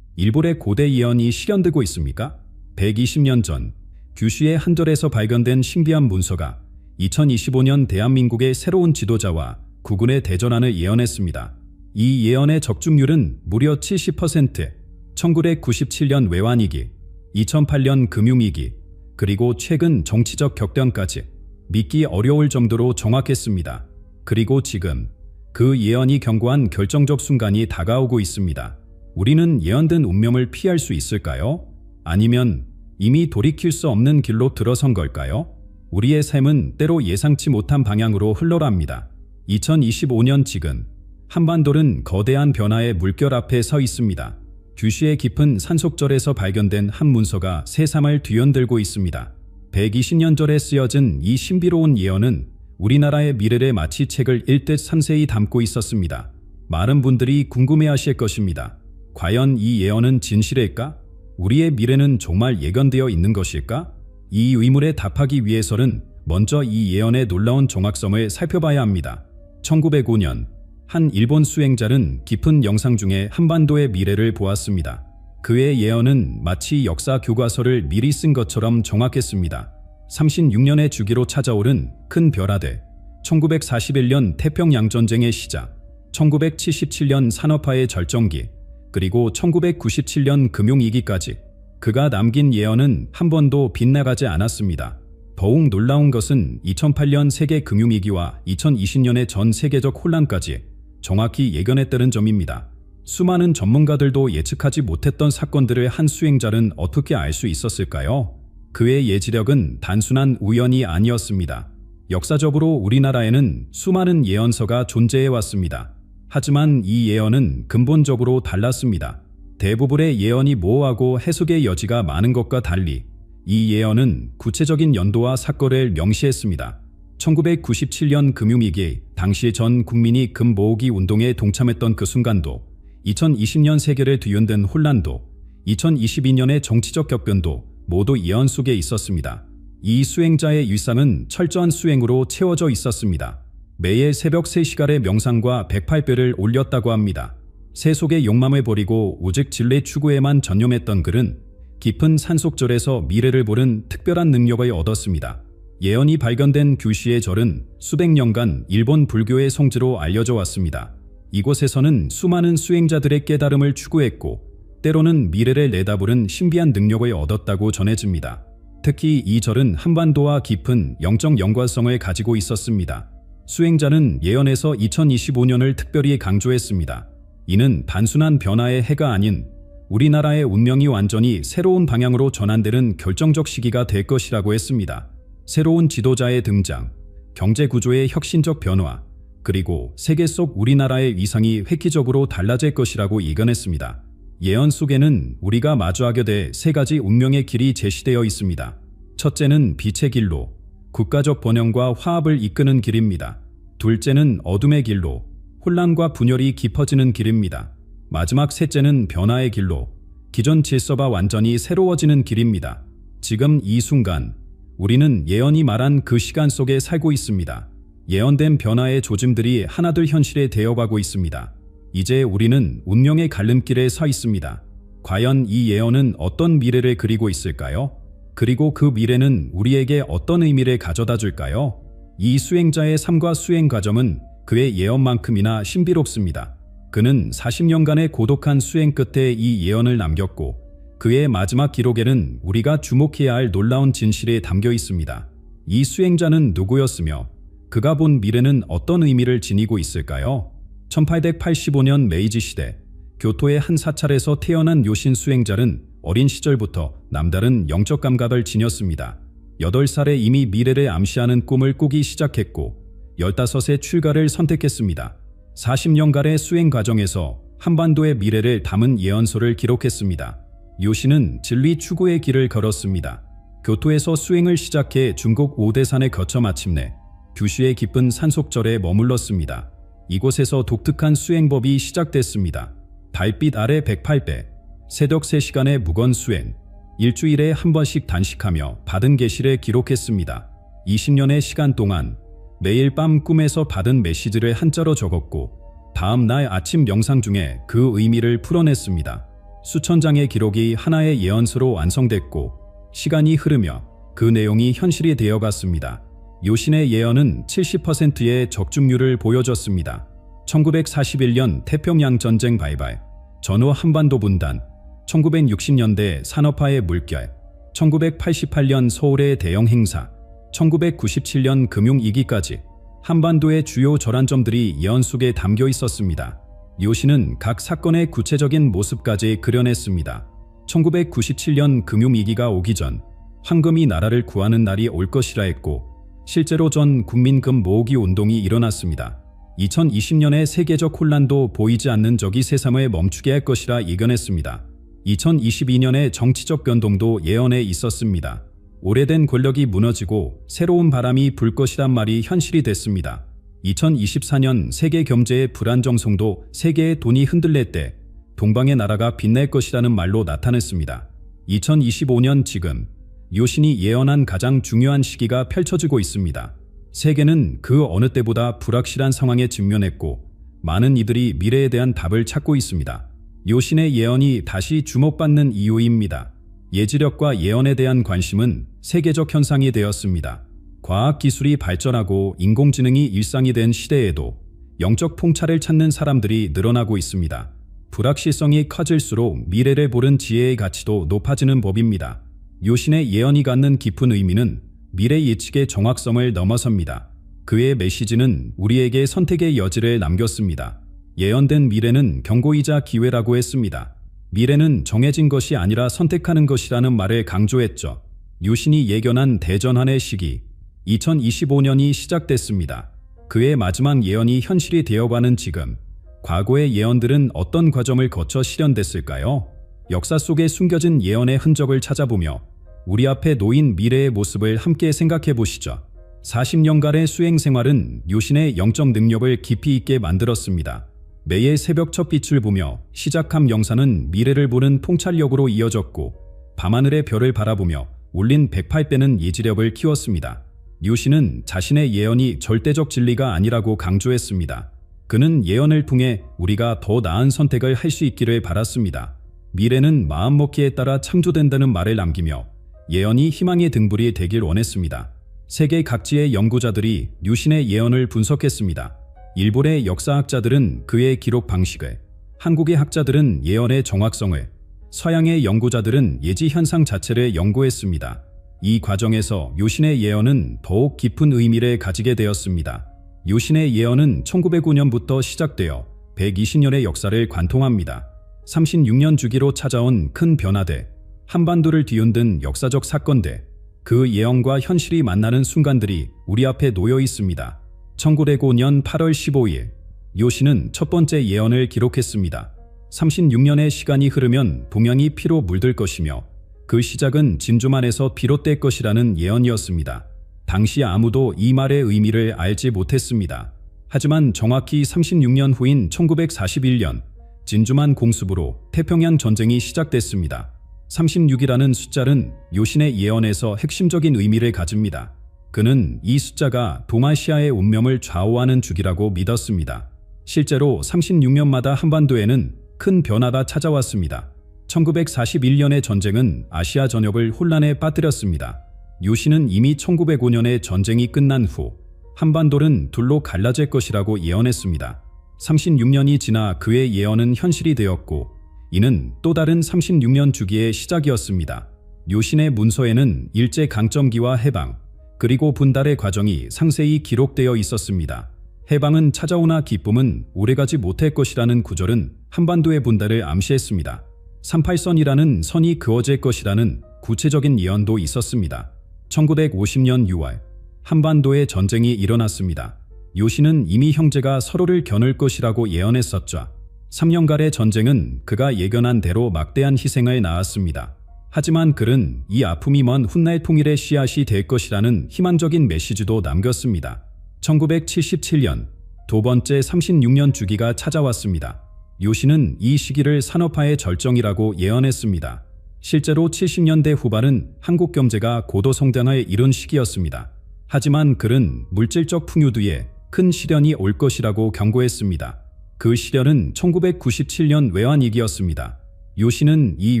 일본의 고대 예언이 실현되고 있습니까? 120년 전 규슈의 한 절에서 발견된 신비한 문서가 2025년 대한민국의 새로운 지도자와 국군의 대전환을 예언했습니다. 이 예언의 적중률은 무려 70%, 1997년 외환위기, 2008년 금융위기, 그리고 최근 정치적 격변까지 믿기 어려울 정도로 정확했습니다. 그리고 지금 그 예언이 경고한 결정적 순간이 다가오고 있습니다. 우리는 예언된 운명을 피할 수 있을까요? 아니면 이미 돌이킬 수 없는 길로 들어선 걸까요? 우리의 삶은 때로 예상치 못한 방향으로 흘러갑니다. 2025년 지금 한반도는 거대한 변화의 물결 앞에 서 있습니다. 규슈의 깊은 산속절에서 발견된 한 문서가 세상을 뒤흔들고 있습니다. 120년 전에 쓰여진 이 신비로운 예언은 우리나라의 미래를 마치 책을 읽듯 상세히 담고 있었습니다. 많은 분들이 궁금해하실 것입니다. 과연 이 예언은 진실일까? 우리의 미래는 정말 예견되어 있는 것일까? 이 의문에 답하기 위해서는 먼저 이 예언의 놀라운 정확성을 살펴봐야 합니다. 1905년 한 일본 수행자는 깊은 영상 중에 한반도의 미래를 보았습니다. 그의 예언은 마치 역사 교과서를 미리 쓴 것처럼 정확했습니다. 36년의 주기로 찾아오른 큰 별하대, 1941년 태평양전쟁의 시작, 1977년 산업화의 절정기, 그리고 1997년 금융위기까지 그가 남긴 예언은 한 번도 빗나가지 않았습니다. 더욱 놀라운 것은 2008년 세계 금융위기와 2020년의 전 세계적 혼란까지 정확히 예견했다는 점입니다. 수많은 전문가들도 예측하지 못했던 사건들을 한 수행자는 어떻게 알 수 있었을까요? 그의 예지력은 단순한 우연이 아니었습니다. 역사적으로 우리나라에는 수많은 예언서가 존재해왔습니다. 하지만 이 예언은 근본적으로 달랐습니다. 대부분의 예언이 모호하고 해석의 여지가 많은 것과 달리 이 예언은 구체적인 연도와 사건을 명시했습니다. 1997년 금융위기 당시 전 국민이 금 모으기 운동에 동참했던 그 순간도, 2020년 세계를 뒤흔든 혼란도, 2022년의 정치적 격변도 모두 예언 속에 있었습니다. 이 수행자의 일상은 철저한 수행으로 채워져 있었습니다. 매일 새벽 3시간의 명상과 108배를 올렸다고 합니다. 세속의 욕망을 버리고 오직 진리 추구에만 전념했던 그는 깊은 산속절에서 미래를 보는 특별한 능력을 얻었습니다. 예언이 발견된 규시의 절은 수백 년간 일본 불교의 성지로 알려져 왔습니다. 이곳에서는 수많은 수행자들의 깨달음을 추구했고 때로는 미래를 내다보는 신비한 능력을 얻었다고 전해집니다. 특히 이 절은 한반도와 깊은 영적 연관성을 가지고 있었습니다. 수행자는 예언에서 2025년을 특별히 강조했습니다. 이는 단순한 변화의 해가 아닌 우리나라의 운명이 완전히 새로운 방향으로 전환되는 결정적 시기가 될 것이라고 했습니다. 새로운 지도자의 등장, 경제 구조의 혁신적 변화, 그리고 세계 속 우리나라의 위상이 획기적으로 달라질 것이라고 예견했습니다. 예언 속에는 우리가 마주하게 될 3가지 운명의 길이 제시되어 있습니다. 첫째는 빛의 길로, 국가적 번영과 화합을 이끄는 길입니다. 둘째는 어둠의 길로, 혼란과 분열이 깊어지는 길입니다. 마지막 셋째는 변화의 길로, 기존 질서가 완전히 새로워지는 길입니다. 지금 이 순간, 우리는 예언이 말한 그 시간 속에 살고 있습니다. 예언된 변화의 조짐들이 하나둘 현실에 되어가고 있습니다. 이제 우리는 운명의 갈림길에 서 있습니다. 과연 이 예언은 어떤 미래를 그리고 있을까요? 그리고 그 미래는 우리에게 어떤 의미를 가져다 줄까요? 이 수행자의 삶과 수행 과정은 그의 예언만큼이나 신비롭습니다. 그는 40년간의 고독한 수행 끝에 이 예언을 남겼고 그의 마지막 기록에는 우리가 주목해야 할 놀라운 진실이 담겨 있습니다. 이 수행자는 누구였으며 그가 본 미래는 어떤 의미를 지니고 있을까요? 1885년 메이지 시대 교토의 한 사찰에서 태어난 요신 수행자는 어린 시절부터 남다른 영적 감각을 지녔습니다. 8살에 이미 미래를 암시하는 꿈을 꾸기 시작했고 15세 출가를 선택했습니다. 40년간의 수행 과정에서 한반도의 미래를 담은 예언서를 기록했습니다. 요시는 진리 추구의 길을 걸었습니다. 교토에서 수행을 시작해 중국 오대산에 거쳐 마침내 규슈의 깊은 산속절에 머물렀습니다. 이곳에서 독특한 수행법이 시작됐습니다. 달빛 아래 108배, 새벽 3시간의 무건 수행, 일주일에 한 번씩 단식하며 받은 계시를 기록했습니다. 20년의 시간 동안 매일 밤 꿈에서 받은 메시지를 한자로 적었고 다음 날 아침 명상 중에 그 의미를 풀어냈습니다. 수천 장의 기록이 하나의 예언서로 완성됐고 시간이 흐르며 그 내용이 현실이 되어갔습니다. 요신의 예언은 70%의 적중률을 보여줬습니다. 1941년 태평양 전쟁 발발, 전후 한반도 분단, 1960년대 산업화의 물결, 1988년 서울의 대형 행사, 1997년 금융위기까지 한반도의 주요 전환점들이 예언 속에 담겨 있었습니다. 요시는 각 사건의 구체적인 모습까지 그려냈습니다. 1997년 금융위기가 오기 전 황금이 나라를 구하는 날이 올 것이라 했고 실제로 전 국민금 모으기 운동이 일어났습니다. 2020년의 세계적 혼란도 보이지 않는 적이 세상을 멈추게 할 것이라 예견했습니다. 2022년의 정치적 변동도 예언에 있었습니다. 오래된 권력이 무너지고 새로운 바람이 불 것이란 말이 현실이 됐습니다. 2024년 세계 경제의 불안정성도 세계의 돈이 흔들릴 때 동방의 나라가 빛날 것이라는 말로 나타냈습니다. 2025년 지금 요신이 예언한 가장 중요한 시기가 펼쳐지고 있습니다. 세계는 그 어느 때보다 불확실한 상황에 직면했고 많은 이들이 미래에 대한 답을 찾고 있습니다. 요신의 예언이 다시 주목받는 이유입니다. 예지력과 예언에 대한 관심은 세계적 현상이 되었습니다. 과학기술이 발전하고 인공지능이 일상이 된 시대에도 영적 통찰을 찾는 사람들이 늘어나고 있습니다. 불확실성이 커질수록 미래를 보는 지혜의 가치도 높아지는 법입니다. 요신의 예언이 갖는 깊은 의미는 미래 예측의 정확성을 넘어섭니다. 그의 메시지는 우리에게 선택의 여지를 남겼습니다. 예언된 미래는 경고이자 기회라고 했습니다. 미래는 정해진 것이 아니라 선택하는 것이라는 말을 강조했죠. 요신이 예견한 대전환의 시기, 2025년이 시작됐습니다. 그의 마지막 예언이 현실이 되어가는 지금, 과거의 예언들은 어떤 과정을 거쳐 실현됐을까요? 역사 속에 숨겨진 예언의 흔적을 찾아보며 우리 앞에 놓인 미래의 모습을 함께 생각해 보시죠. 40년간의 수행 생활은 요신의 영적 능력을 깊이 있게 만들었습니다. 매의 새벽 첫 빛을 보며 시작한 명사는 미래를 보는 통찰력으로 이어졌고 밤하늘의 별을 바라보며 올린 108배는 예지력을 키웠습니다. 류씨는 자신의 예언이 절대적 진리가 아니라고 강조했습니다. 그는 예언을 통해 우리가 더 나은 선택을 할 수 있기를 바랐습니다. 미래는 마음먹기에 따라 창조된다는 말을 남기며 예언이 희망의 등불이 되길 원했습니다. 세계 각지의 연구자들이 류신의 예언을 분석했습니다. 일본의 역사학자들은 그의 기록 방식을, 한국의 학자들은 예언의 정확성을, 서양의 연구자들은 예지 현상 자체를 연구했습니다. 이 과정에서 류신의 예언은 더욱 깊은 의미를 가지게 되었습니다. 류신의 예언은 1909년부터 시작되어 120년의 역사를 관통합니다. 36년 주기로 찾아온 큰 변화들, 한반도를 뒤흔든 역사적 사건들, 그 예언과 현실이 만나는 순간들이 우리 앞에 놓여 있습니다. 1909년 8월 15일, 류신은 첫 번째 예언을 기록했습니다. 36년의 시간이 흐르면 동양이 피로 물들 것이며 그 시작은 진주만에서 비롯될 것이라는 예언이었습니다. 당시 아무도 이 말의 의미를 알지 못했습니다. 하지만 정확히 36년 후인 1941년 진주만 공습으로 태평양 전쟁이 시작됐습니다. 36이라는 숫자는 류신의 예언에서 핵심적인 의미를 가집니다. 그는 이 숫자가 동아시아의 운명을 좌우하는 주기라고 믿었습니다. 실제로 36년마다 한반도에는 큰 변화가 찾아왔습니다. 1941년의 전쟁은 아시아 전역을 혼란에 빠뜨렸습니다. 류신은 이미 1905년에 전쟁이 끝난 후 한반도는 둘로 갈라질 것이라고 예언했습니다. 36년이 지나 그의 예언은 현실이 되었고 이는 또 다른 36년 주기의 시작이었습니다. 류신의 문서에는 일제강점기와 해방, 그리고 분달의 과정이 상세히 기록되어 있었습니다. 해방은 찾아오나 기쁨은 오래가지 못할 것이라는 구절은 한반도의 분달을 암시했습니다. 38선이라는 선이 그어질 것이라는 구체적인 예언도 있었습니다. 1950년 6월, 한반도에 전쟁이 일어났습니다. 류신은 이미 형제가 서로를 겨눌 것이라고 예언했었죠. 3년간의 전쟁은 그가 예견한 대로 막대한 희생을 낳았습니다. 하지만 그는 이 아픔이 먼 훗날 통일의 씨앗이 될 것이라는 희망적인 메시지도 남겼습니다. 1977년, 두 번째 36년 주기가 찾아왔습니다. 류신은 이 시기를 산업화의 절정이라고 예언했습니다. 실제로 70년대 후반은 한국 경제가 고도 성장을 이룬 시기였습니다. 하지만 그는 물질적 풍요 뒤에 큰 시련이 올 것이라고 경고했습니다. 그 시련은 1997년 외환위기였습니다. 류신은 이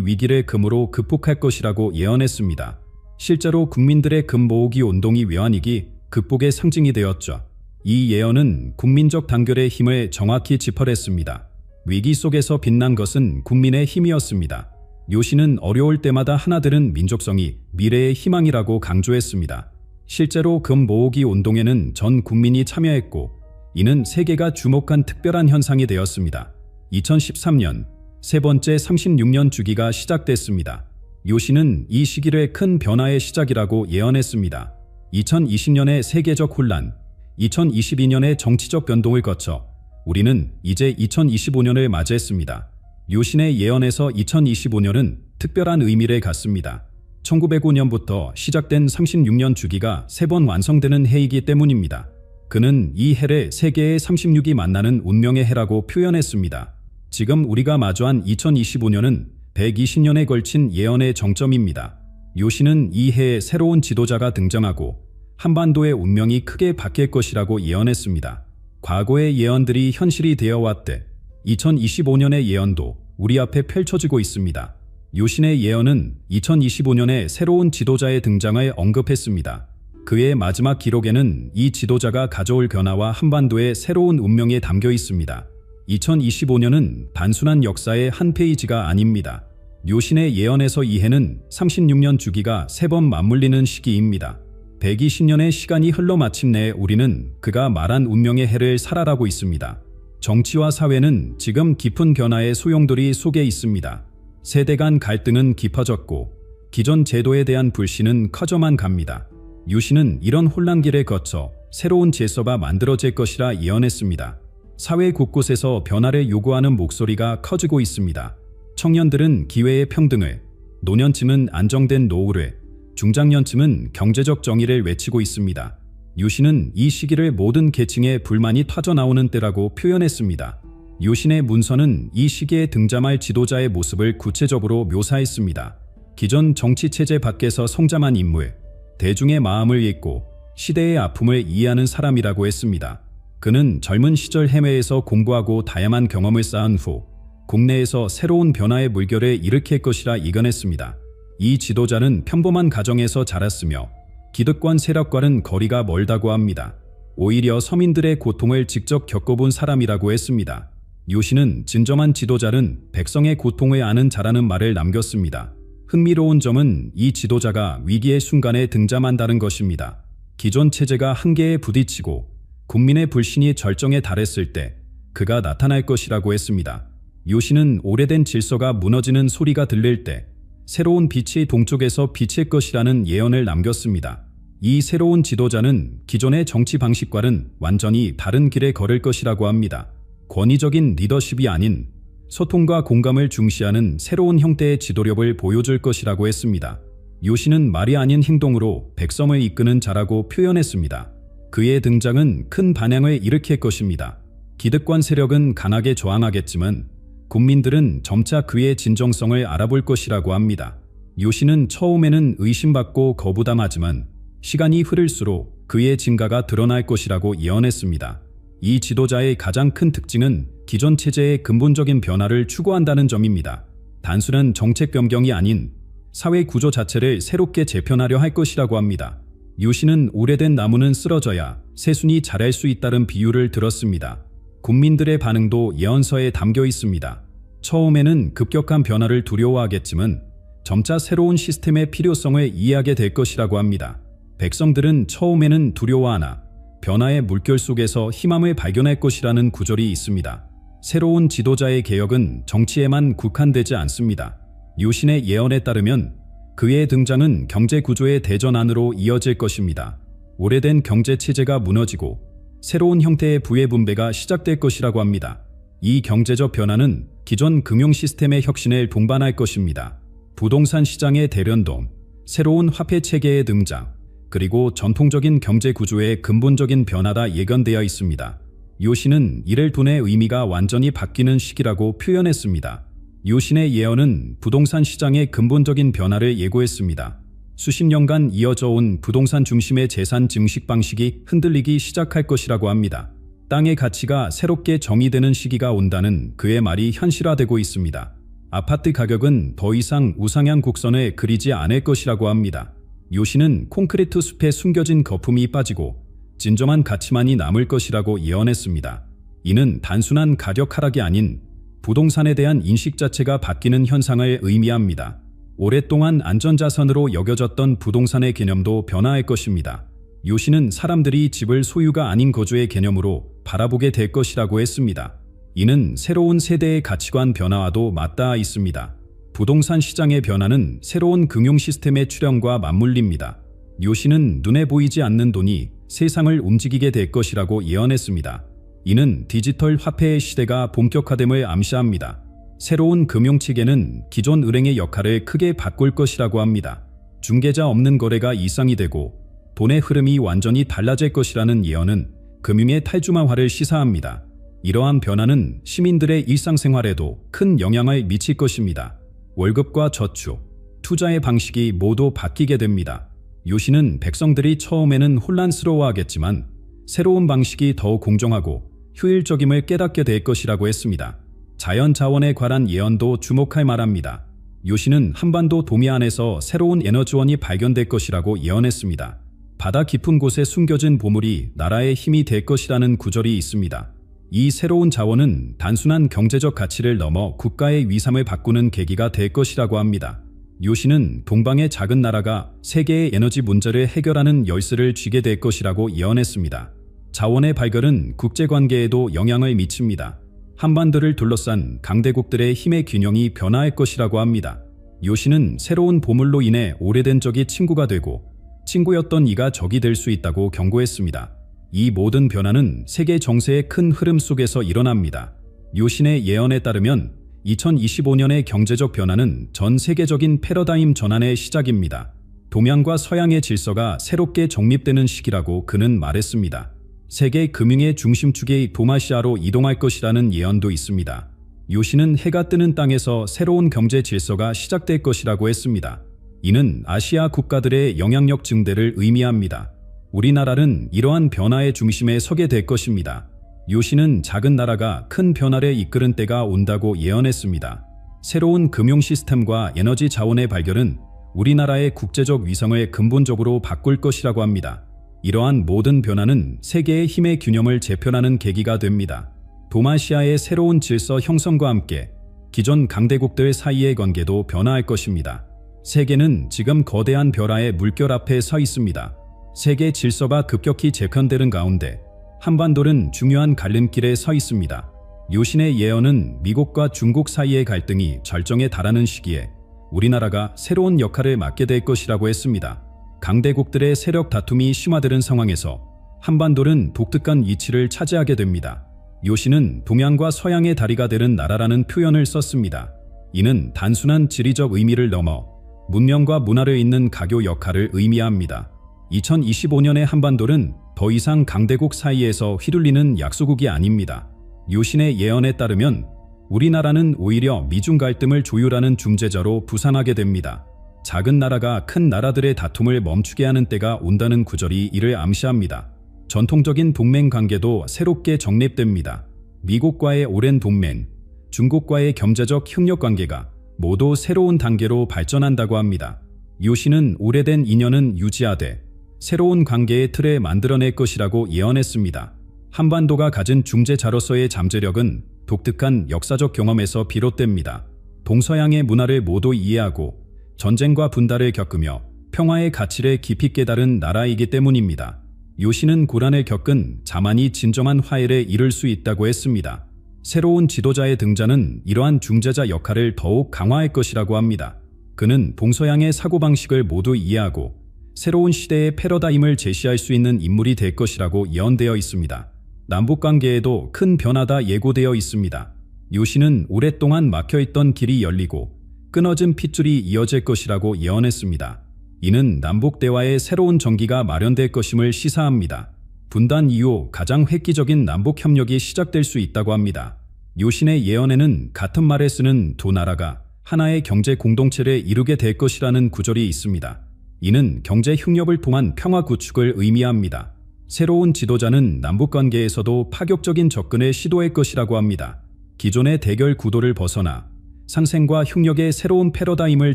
위기를 금으로 극복할 것이라고 예언했습니다. 실제로 국민들의 금 모으기 운동이 외환위기 극복의 상징이 되었죠. 이 예언은 국민적 단결의 힘을 정확히 지퍼냈습니다. 위기 속에서 빛난 것은 국민의 힘이었습니다. 류신은 어려울 때마다 하나들은 민족성이 미래의 희망이라고 강조했습니다. 실제로 금 모으기 운동에는 전 국민이 참여했고 이는 세계가 주목한 특별한 현상이 되었습니다. 2013년 세 번째 36년 주기가 시작됐습니다. 류신은 이 시기를 큰 변화의 시작이라고 예언했습니다. 2020년의 세계적 혼란, 2022년의 정치적 변동을 거쳐 우리는 이제 2025년을 맞이했습니다. 류신의 예언에서 2025년은 특별한 의미를 갖습니다. 1905년부터 시작된 36년 주기가 3번 완성되는 해이기 때문입니다. 그는 이 해를 세계의 36이 만나는 운명의 해라고 표현했습니다. 지금 우리가 마주한 2025년은 120년에 걸친 예언의 정점입니다. 류신은 이 해에 새로운 지도자가 등장하고 한반도의 운명이 크게 바뀔 것이라고 예언했습니다. 과거의 예언들이 현실이 되어 왔대 2025년의 예언도 우리 앞에 펼쳐지고 있습니다. 류신의 예언은 2025년에 새로운 지도자의 등장을 언급했습니다. 그의 마지막 기록에는 이 지도자가 가져올 변화와 한반도의 새로운 운명에 담겨 있습니다. 2025년은 단순한 역사의 한 페이지가 아닙니다. 류신의 예언에서 이 해는 36년 주기가 3번 맞물리는 시기입니다. 120년의 시간이 흘러 마침내 우리는 그가 말한 운명의 해를 살아가고 있습니다. 정치와 사회는 지금 깊은 변화의 소용돌이 속에 있습니다. 세대 간 갈등은 깊어졌고 기존 제도에 대한 불신은 커져만 갑니다. 류신은 이런 혼란기를 거쳐 새로운 질서가 만들어질 것이라 예언했습니다. 사회 곳곳에서 변화를 요구하는 목소리가 커지고 있습니다. 청년들은 기회의 평등을, 노년층은 안정된 노후를, 중장년층은 경제적 정의를 외치고 있습니다. 류신은 이 시기를 모든 계층의 불만이 터져나오는 때라고 표현했습니다. 요신의 문서는 이 시기에 등장할 지도자의 모습을 구체적으로 묘사했습니다. 기존 정치체제 밖에서 성장한 인물, 대중의 마음을 읽고 시대의 아픔을 이해하는 사람이라고 했습니다. 그는 젊은 시절 해외에서 공부하고 다양한 경험을 쌓은 후 국내에서 새로운 변화의 물결을 일으킬 것이라 예견했습니다. 이 지도자는 평범한 가정에서 자랐으며 기득권 세력과는 거리가 멀다고 합니다. 오히려 서민들의 고통을 직접 겪어본 사람이라고 했습니다. 요신은 진정한 지도자는 백성의 고통을 아는 자라는 말을 남겼습니다. 흥미로운 점은 이 지도자가 위기의 순간에 등장한다는 것입니다. 기존 체제가 한계에 부딪히고 국민의 불신이 절정에 달했을 때 그가 나타날 것이라고 했습니다. 요신은 오래된 질서가 무너지는 소리가 들릴 때 새로운 빛이 동쪽에서 비칠 것이라는 예언을 남겼습니다. 이 새로운 지도자는 기존의 정치 방식과는 완전히 다른 길에 걸을 것이라고 합니다. 권위적인 리더십이 아닌 소통과 공감을 중시하는 새로운 형태의 지도력을 보여줄 것이라고 했습니다. 요신은 말이 아닌 행동으로 백성을 이끄는 자라고 표현했습니다. 그의 등장은 큰 반향을 일으킬 것입니다. 기득권 세력은 강하게 저항하겠지만 국민들은 점차 그의 진정성을 알아볼 것이라고 합니다. 요신은 처음에는 의심받고 거부당하지만 시간이 흐를수록 그의 진가가 드러날 것이라고 예언했습니다. 이 지도자의 가장 큰 특징은 기존 체제의 근본적인 변화를 추구한다는 점입니다. 단순한 정책 변경이 아닌 사회 구조 자체를 새롭게 재편하려 할 것이라고 합니다. 요신은 오래된 나무는 쓰러져야 새순이 자랄 수 있다는 비유를 들었습니다. 국민들의 반응도 예언서에 담겨 있습니다. 처음에는 급격한 변화를 두려워하겠지만 점차 새로운 시스템의 필요성을 이해하게 될 것이라고 합니다. 백성들은 처음에는 두려워하나 변화의 물결 속에서 희망을 발견할 것이라는 구절이 있습니다. 새로운 지도자의 개혁은 정치에만 국한되지 않습니다. 요신의 예언에 따르면 그의 등장은 경제 구조의 대전환으로 이어질 것입니다. 오래된 경제 체제가 무너지고 새로운 형태의 부의 분배가 시작될 것이라고 합니다. 이 경제적 변화는 기존 금융 시스템의 혁신을 동반할 것입니다. 부동산 시장의 대련동, 새로운 화폐 체계의 등장, 그리고 전통적인 경제 구조의 근본적인 변화가 예견되어 있습니다. 요신은 이를 통해 의미가 완전히 바뀌는 시기라고 표현했습니다. 요신의 예언은 부동산 시장의 근본적인 변화를 예고했습니다. 수십 년간 이어져 온 부동산 중심의 재산 증식 방식이 흔들리기 시작할 것이라고 합니다. 땅의 가치가 새롭게 정의되는 시기가 온다는 그의 말이 현실화되고 있습니다. 아파트 가격은 더 이상 우상향 곡선을 그리지 않을 것이라고 합니다. 요신은 콘크리트 숲에 숨겨진 거품이 빠지고 진정한 가치만이 남을 것이라고 예언했습니다. 이는 단순한 가격 하락이 아닌 부동산에 대한 인식 자체가 바뀌는 현상을 의미합니다. 오랫동안 안전자산으로 여겨졌던 부동산의 개념도 변화할 것입니다. 요신은 사람들이 집을 소유가 아닌 거주의 개념으로 바라보게 될 것이라고 했습니다. 이는 새로운 세대의 가치관 변화와도 맞닿아 있습니다. 부동산 시장의 변화는 새로운 금융 시스템의 출현과 맞물립니다. 요신은 눈에 보이지 않는 돈이 세상을 움직이게 될 것이라고 예언했습니다. 이는 디지털 화폐의 시대가 본격화됨을 암시합니다. 새로운 금융체계는 기존 은행의 역할을 크게 바꿀 것이라고 합니다. 중개자 없는 거래가 일상이 되고 돈의 흐름이 완전히 달라질 것이라는 예언은 금융의 탈주마화를 시사합니다. 이러한 변화는 시민들의 일상생활에도 큰 영향을 미칠 것입니다. 월급과 저축, 투자의 방식이 모두 바뀌게 됩니다. 요신은 백성들이 처음에는 혼란스러워하겠지만 새로운 방식이 더욱 공정하고 효율적임을 깨닫게 될 것이라고 했습니다. 자연 자원에 관한 예언도 주목할 만합니다. 요신은 한반도 도미안에서 새로운 에너지원이 발견될 것이라고 예언했습니다. 바다 깊은 곳에 숨겨진 보물이 나라의 힘이 될 것이라는 구절이 있습니다. 이 새로운 자원은 단순한 경제적 가치를 넘어 국가의 위상을 바꾸는 계기가 될 것이라고 합니다. 요신은 동방의 작은 나라가 세계의 에너지 문제를 해결하는 열쇠를 쥐게 될 것이라고 예언했습니다. 자원의 발견은 국제관계에도 영향을 미칩니다. 한반도를 둘러싼 강대국들의 힘의 균형이 변화할 것이라고 합니다. 요신은 새로운 보물로 인해 오래된 적이 친구가 되고 친구였던 이가 적이 될 수 있다고 경고했습니다. 이 모든 변화는 세계 정세의 큰 흐름 속에서 일어납니다. 요신의 예언에 따르면 2025년의 경제적 변화는 전 세계적인 패러다임 전환의 시작입니다. 동양과 서양의 질서가 새롭게 정립되는 시기라고 그는 말했습니다. 세계 금융의 중심축이 도마시아로 이동할 것이라는 예언도 있습니다. 요시는 해가 뜨는 땅에서 새로운 경제 질서가 시작될 것이라고 했습니다. 이는 아시아 국가들의 영향력 증대를 의미합니다. 우리나라는 이러한 변화의 중심에 서게 될 것입니다. 요시는 작은 나라가 큰 변화를 이끄는 때가 온다고 예언했습니다. 새로운 금융 시스템과 에너지 자원의 발견은 우리나라의 국제적 위상을 근본적으로 바꿀 것이라고 합니다. 이러한 모든 변화는 세계의 힘의 균형을 재편하는 계기가 됩니다. 도마시아의 새로운 질서 형성과 함께 기존 강대국들 사이의 관계도 변화할 것입니다. 세계는 지금 거대한 벼라의 물결 앞에 서 있습니다. 세계 질서가 급격히 재편되는 가운데 한반도는 중요한 갈림길에 서 있습니다. 요신의 예언은 미국과 중국 사이의 갈등이 절정에 달하는 시기에 우리나라가 새로운 역할을 맡게 될 것이라고 했습니다. 강대국들의 세력 다툼이 심화되는 상황에서 한반도는 독특한 위치를 차지하게 됩니다. 요신은 동양과 서양의 다리가 되는 나라라는 표현을 썼습니다. 이는 단순한 지리적 의미를 넘어 문명과 문화를 잇는 가교 역할을 의미합니다. 2025년의 한반도는 더 이상 강대국 사이에서 휘둘리는 약소국이 아닙니다. 요신의 예언에 따르면 우리나라는 오히려 미중 갈등을 조율하는 중재자로 부상하게 됩니다. 작은 나라가 큰 나라들의 다툼을 멈추게 하는 때가 온다는 구절이 이를 암시합니다. 전통적인 동맹 관계도 새롭게 정립됩니다. 미국과의 오랜 동맹, 중국과의 경제적 협력 관계가 모두 새로운 단계로 발전한다고 합니다. 요시는 오래된 인연은 유지하되 새로운 관계의 틀을 만들어낼 것이라고 예언했습니다. 한반도가 가진 중재자로서의 잠재력은 독특한 역사적 경험에서 비롯됩니다. 동서양의 문화를 모두 이해하고 전쟁과 분달을 겪으며 평화의 가치를 깊이 깨달은 나라이기 때문입니다. 요시는 고난을 겪은 자만이 진정한 화해를 이룰 수 있다고 했습니다. 새로운 지도자의 등장은 이러한 중재자 역할을 더욱 강화할 것이라고 합니다. 그는 동서양의 사고방식을 모두 이해하고 새로운 시대의 패러다임을 제시할 수 있는 인물이 될 것이라고 예언되어 있습니다. 남북관계에도 큰 변화가 예고되어 있습니다. 요시는 오랫동안 막혀있던 길이 열리고 끊어진 핏줄이 이어질 것이라고 예언했습니다. 이는 남북 대화의 새로운 전기가 마련될 것임을 시사합니다. 분단 이후 가장 획기적인 남북 협력이 시작될 수 있다고 합니다. 요신의 예언에는 같은 말을 쓰는 두 나라가 하나의 경제 공동체를 이루게 될 것이라는 구절이 있습니다. 이는 경제 협력을 통한 평화 구축을 의미합니다. 새로운 지도자는 남북관계에서도 파격적인 접근을 시도할 것이라고 합니다. 기존의 대결 구도를 벗어나 상생과 협력의 새로운 패러다임을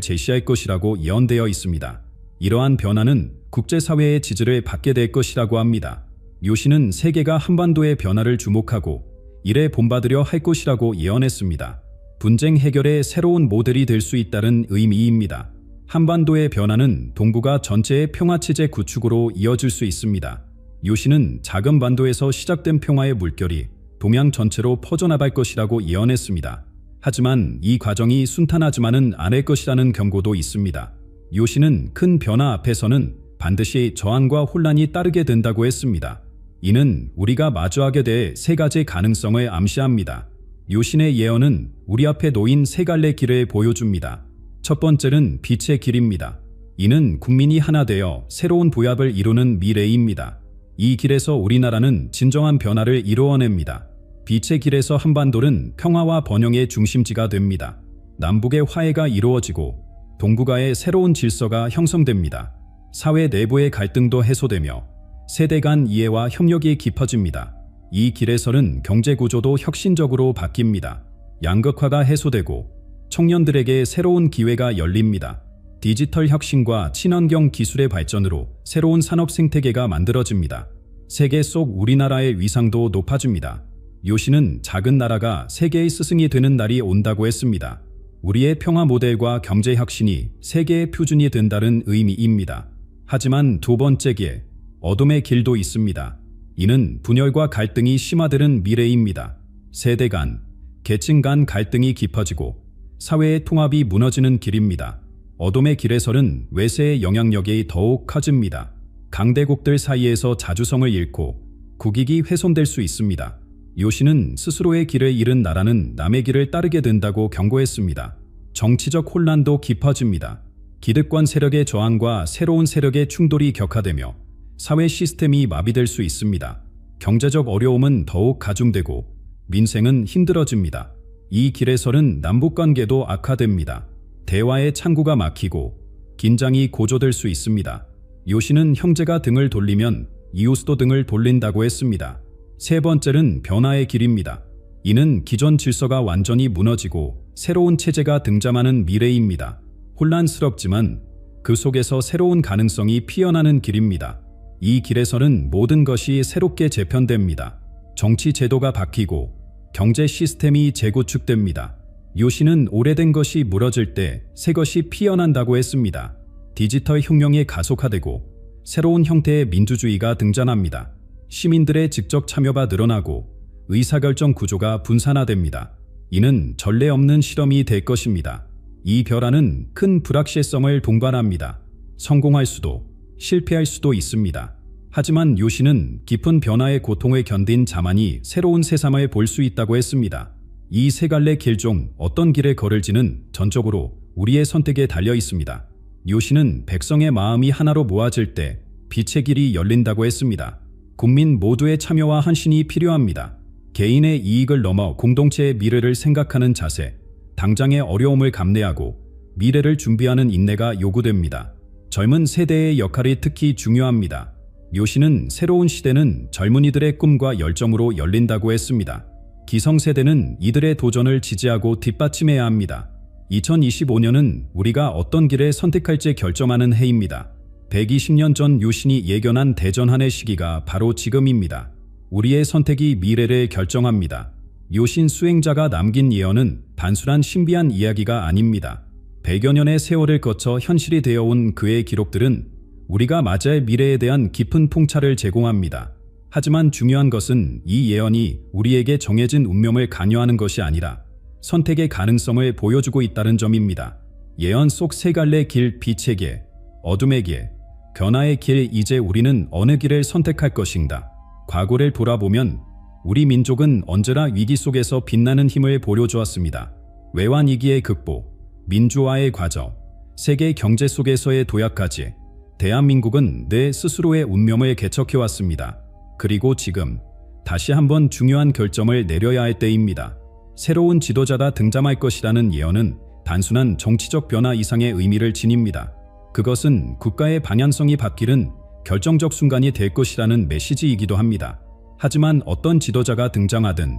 제시할 것이라고 예언되어 있습니다. 이러한 변화는 국제사회의 지지를 받게 될 것이라고 합니다. 요시는 세계가 한반도의 변화를 주목하고 이에 본받으려 할 것이라고 예언했습니다. 분쟁 해결의 새로운 모델이 될 수 있다는 의미입니다. 한반도의 변화는 동북아 전체의 평화체제 구축으로 이어질 수 있습니다. 요시는 작은 반도에서 시작된 평화의 물결이 동양 전체로 퍼져나갈 것이라고 예언했습니다. 하지만 이 과정이 순탄하지만은 않을 것이라는 경고도 있습니다. 요시는 큰 변화 앞에서는 반드시 저항과 혼란이 따르게 된다고 했습니다. 이는 우리가 마주하게 될 세 가지 가능성을 암시합니다. 요신의 예언은 우리 앞에 놓인 세 갈래 길을 보여줍니다. 첫 번째는 빛의 길입니다. 이는 국민이 하나 되어 새로운 부합을 이루는 미래입니다. 이 길에서 우리나라는 진정한 변화를 이루어냅니다. 빛의 길에서 한반도는 평화와 번영의 중심지가 됩니다. 남북의 화해가 이루어지고 동북아의 새로운 질서가 형성됩니다. 사회 내부의 갈등도 해소되며 세대 간 이해와 협력이 깊어집니다. 이 길에서는 경제 구조도 혁신적으로 바뀝니다. 양극화가 해소되고 청년들에게 새로운 기회가 열립니다. 디지털 혁신과 친환경 기술의 발전으로 새로운 산업 생태계가 만들어집니다. 세계 속 우리나라의 위상도 높아집니다. 요시는 작은 나라가 세계의 스승이 되는 날이 온다고 했습니다. 우리의 평화 모델과 경제 혁신이 세계의 표준이 된다는 의미입니다. 하지만 두 번째 길, 어둠의 길도 있습니다. 이는 분열과 갈등이 심화되는 미래입니다. 세대 간, 계층 간 갈등이 깊어지고 사회의 통합이 무너지는 길입니다. 어둠의 길에서는 외세의 영향력이 더욱 커집니다. 강대국들 사이에서 자주성을 잃고 국익이 훼손될 수 있습니다. 요시는 스스로의 길을 잃은 나라는 남의 길을 따르게 된다고 경고했습니다. 정치적 혼란도 깊어집니다. 기득권 세력의 저항과 새로운 세력의 충돌이 격화되며 사회 시스템이 마비될 수 있습니다. 경제적 어려움은 더욱 가중되고 민생은 힘들어집니다. 이 길에서는 남북관계도 악화됩니다. 대화의 창구가 막히고 긴장이 고조될 수 있습니다. 요시는 형제가 등을 돌리면 이웃도 등을 돌린다고 했습니다. 세 번째는 변화의 길입니다. 이는 기존 질서가 완전히 무너지고 새로운 체제가 등장하는 미래입니다. 혼란스럽지만 그 속에서 새로운 가능성이 피어나는 길입니다. 이 길에서는 모든 것이 새롭게 재편됩니다. 정치 제도가 바뀌고 경제 시스템이 재구축됩니다. 요시는 오래된 것이 무너질 때 새 것이 피어난다고 했습니다. 디지털 혁명이 가속화되고 새로운 형태의 민주주의가 등장합니다. 시민들의 직접 참여가 늘어나고 의사결정 구조가 분산화됩니다. 이는 전례 없는 실험이 될 것입니다. 이 변화는 큰 불확실성을 동반합니다. 성공할 수도 실패할 수도 있습니다. 하지만 요시는 깊은 변화의 고통을 견딘 자만이 새로운 세상을 볼 수 있다고 했습니다. 이 세 갈래 길 중 어떤 길을 걸을지는 전적으로 우리의 선택에 달려 있습니다. 요시는 백성의 마음이 하나로 모아질 때 빛의 길이 열린다고 했습니다. 국민 모두의 참여와 헌신이 필요합니다. 개인의 이익을 넘어 공동체의 미래를 생각하는 자세, 당장의 어려움을 감내하고 미래를 준비하는 인내가 요구됩니다. 젊은 세대의 역할이 특히 중요합니다. 요시는 새로운 시대는 젊은이들의 꿈과 열정으로 열린다고 했습니다. 기성세대는 이들의 도전을 지지하고 뒷받침해야 합니다. 2025년은 우리가 어떤 길을 선택할지 결정하는 해입니다. 120년 전 요신이 예견한 대전환의 시기가 바로 지금입니다. 우리의 선택이 미래를 결정합니다. 요신 수행자가 남긴 예언은 단순한 신비한 이야기가 아닙니다. 100여 년의 세월을 거쳐 현실이 되어온 그의 기록들은 우리가 맞이할 미래에 대한 깊은 통찰을 제공합니다. 하지만 중요한 것은 이 예언이 우리에게 정해진 운명을 관여하는 것이 아니라 선택의 가능성을 보여주고 있다는 점입니다. 예언 속 세 갈래 길, 빛의 길, 어둠의 길, 변화의 길, 이제 우리는 어느 길을 선택할 것인가? 과거를 돌아보면 우리 민족은 언제나 위기 속에서 빛나는 힘을 보여주었습니다. 외환위기의 극복, 민주화의 과정, 세계 경제 속에서의 도약까지 대한민국은 내 스스로의 운명을 개척해왔습니다. 그리고 지금 다시 한번 중요한 결정을 내려야 할 때입니다. 새로운 지도자가 등장할 것이라는 예언은 단순한 정치적 변화 이상의 의미를 지닙니다. 그것은 국가의 방향성이 바뀌는 결정적 순간이 될 것이라는 메시지이기도 합니다. 하지만 어떤 지도자가 등장하든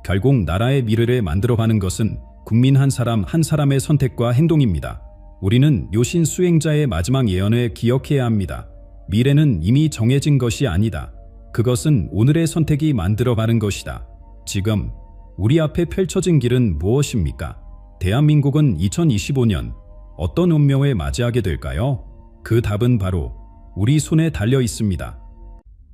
결국 나라의 미래를 만들어가는 것은 국민 한 사람 한 사람의 선택과 행동입니다. 우리는 요신 수행자의 마지막 예언을 기억해야 합니다. 미래는 이미 정해진 것이 아니다. 그것은 오늘의 선택이 만들어가는 것이다. 지금 우리 앞에 펼쳐진 길은 무엇입니까? 대한민국은 2025년 어떤 운명을 맞이하게 될까요? 그 답은 바로 우리 손에 달려 있습니다.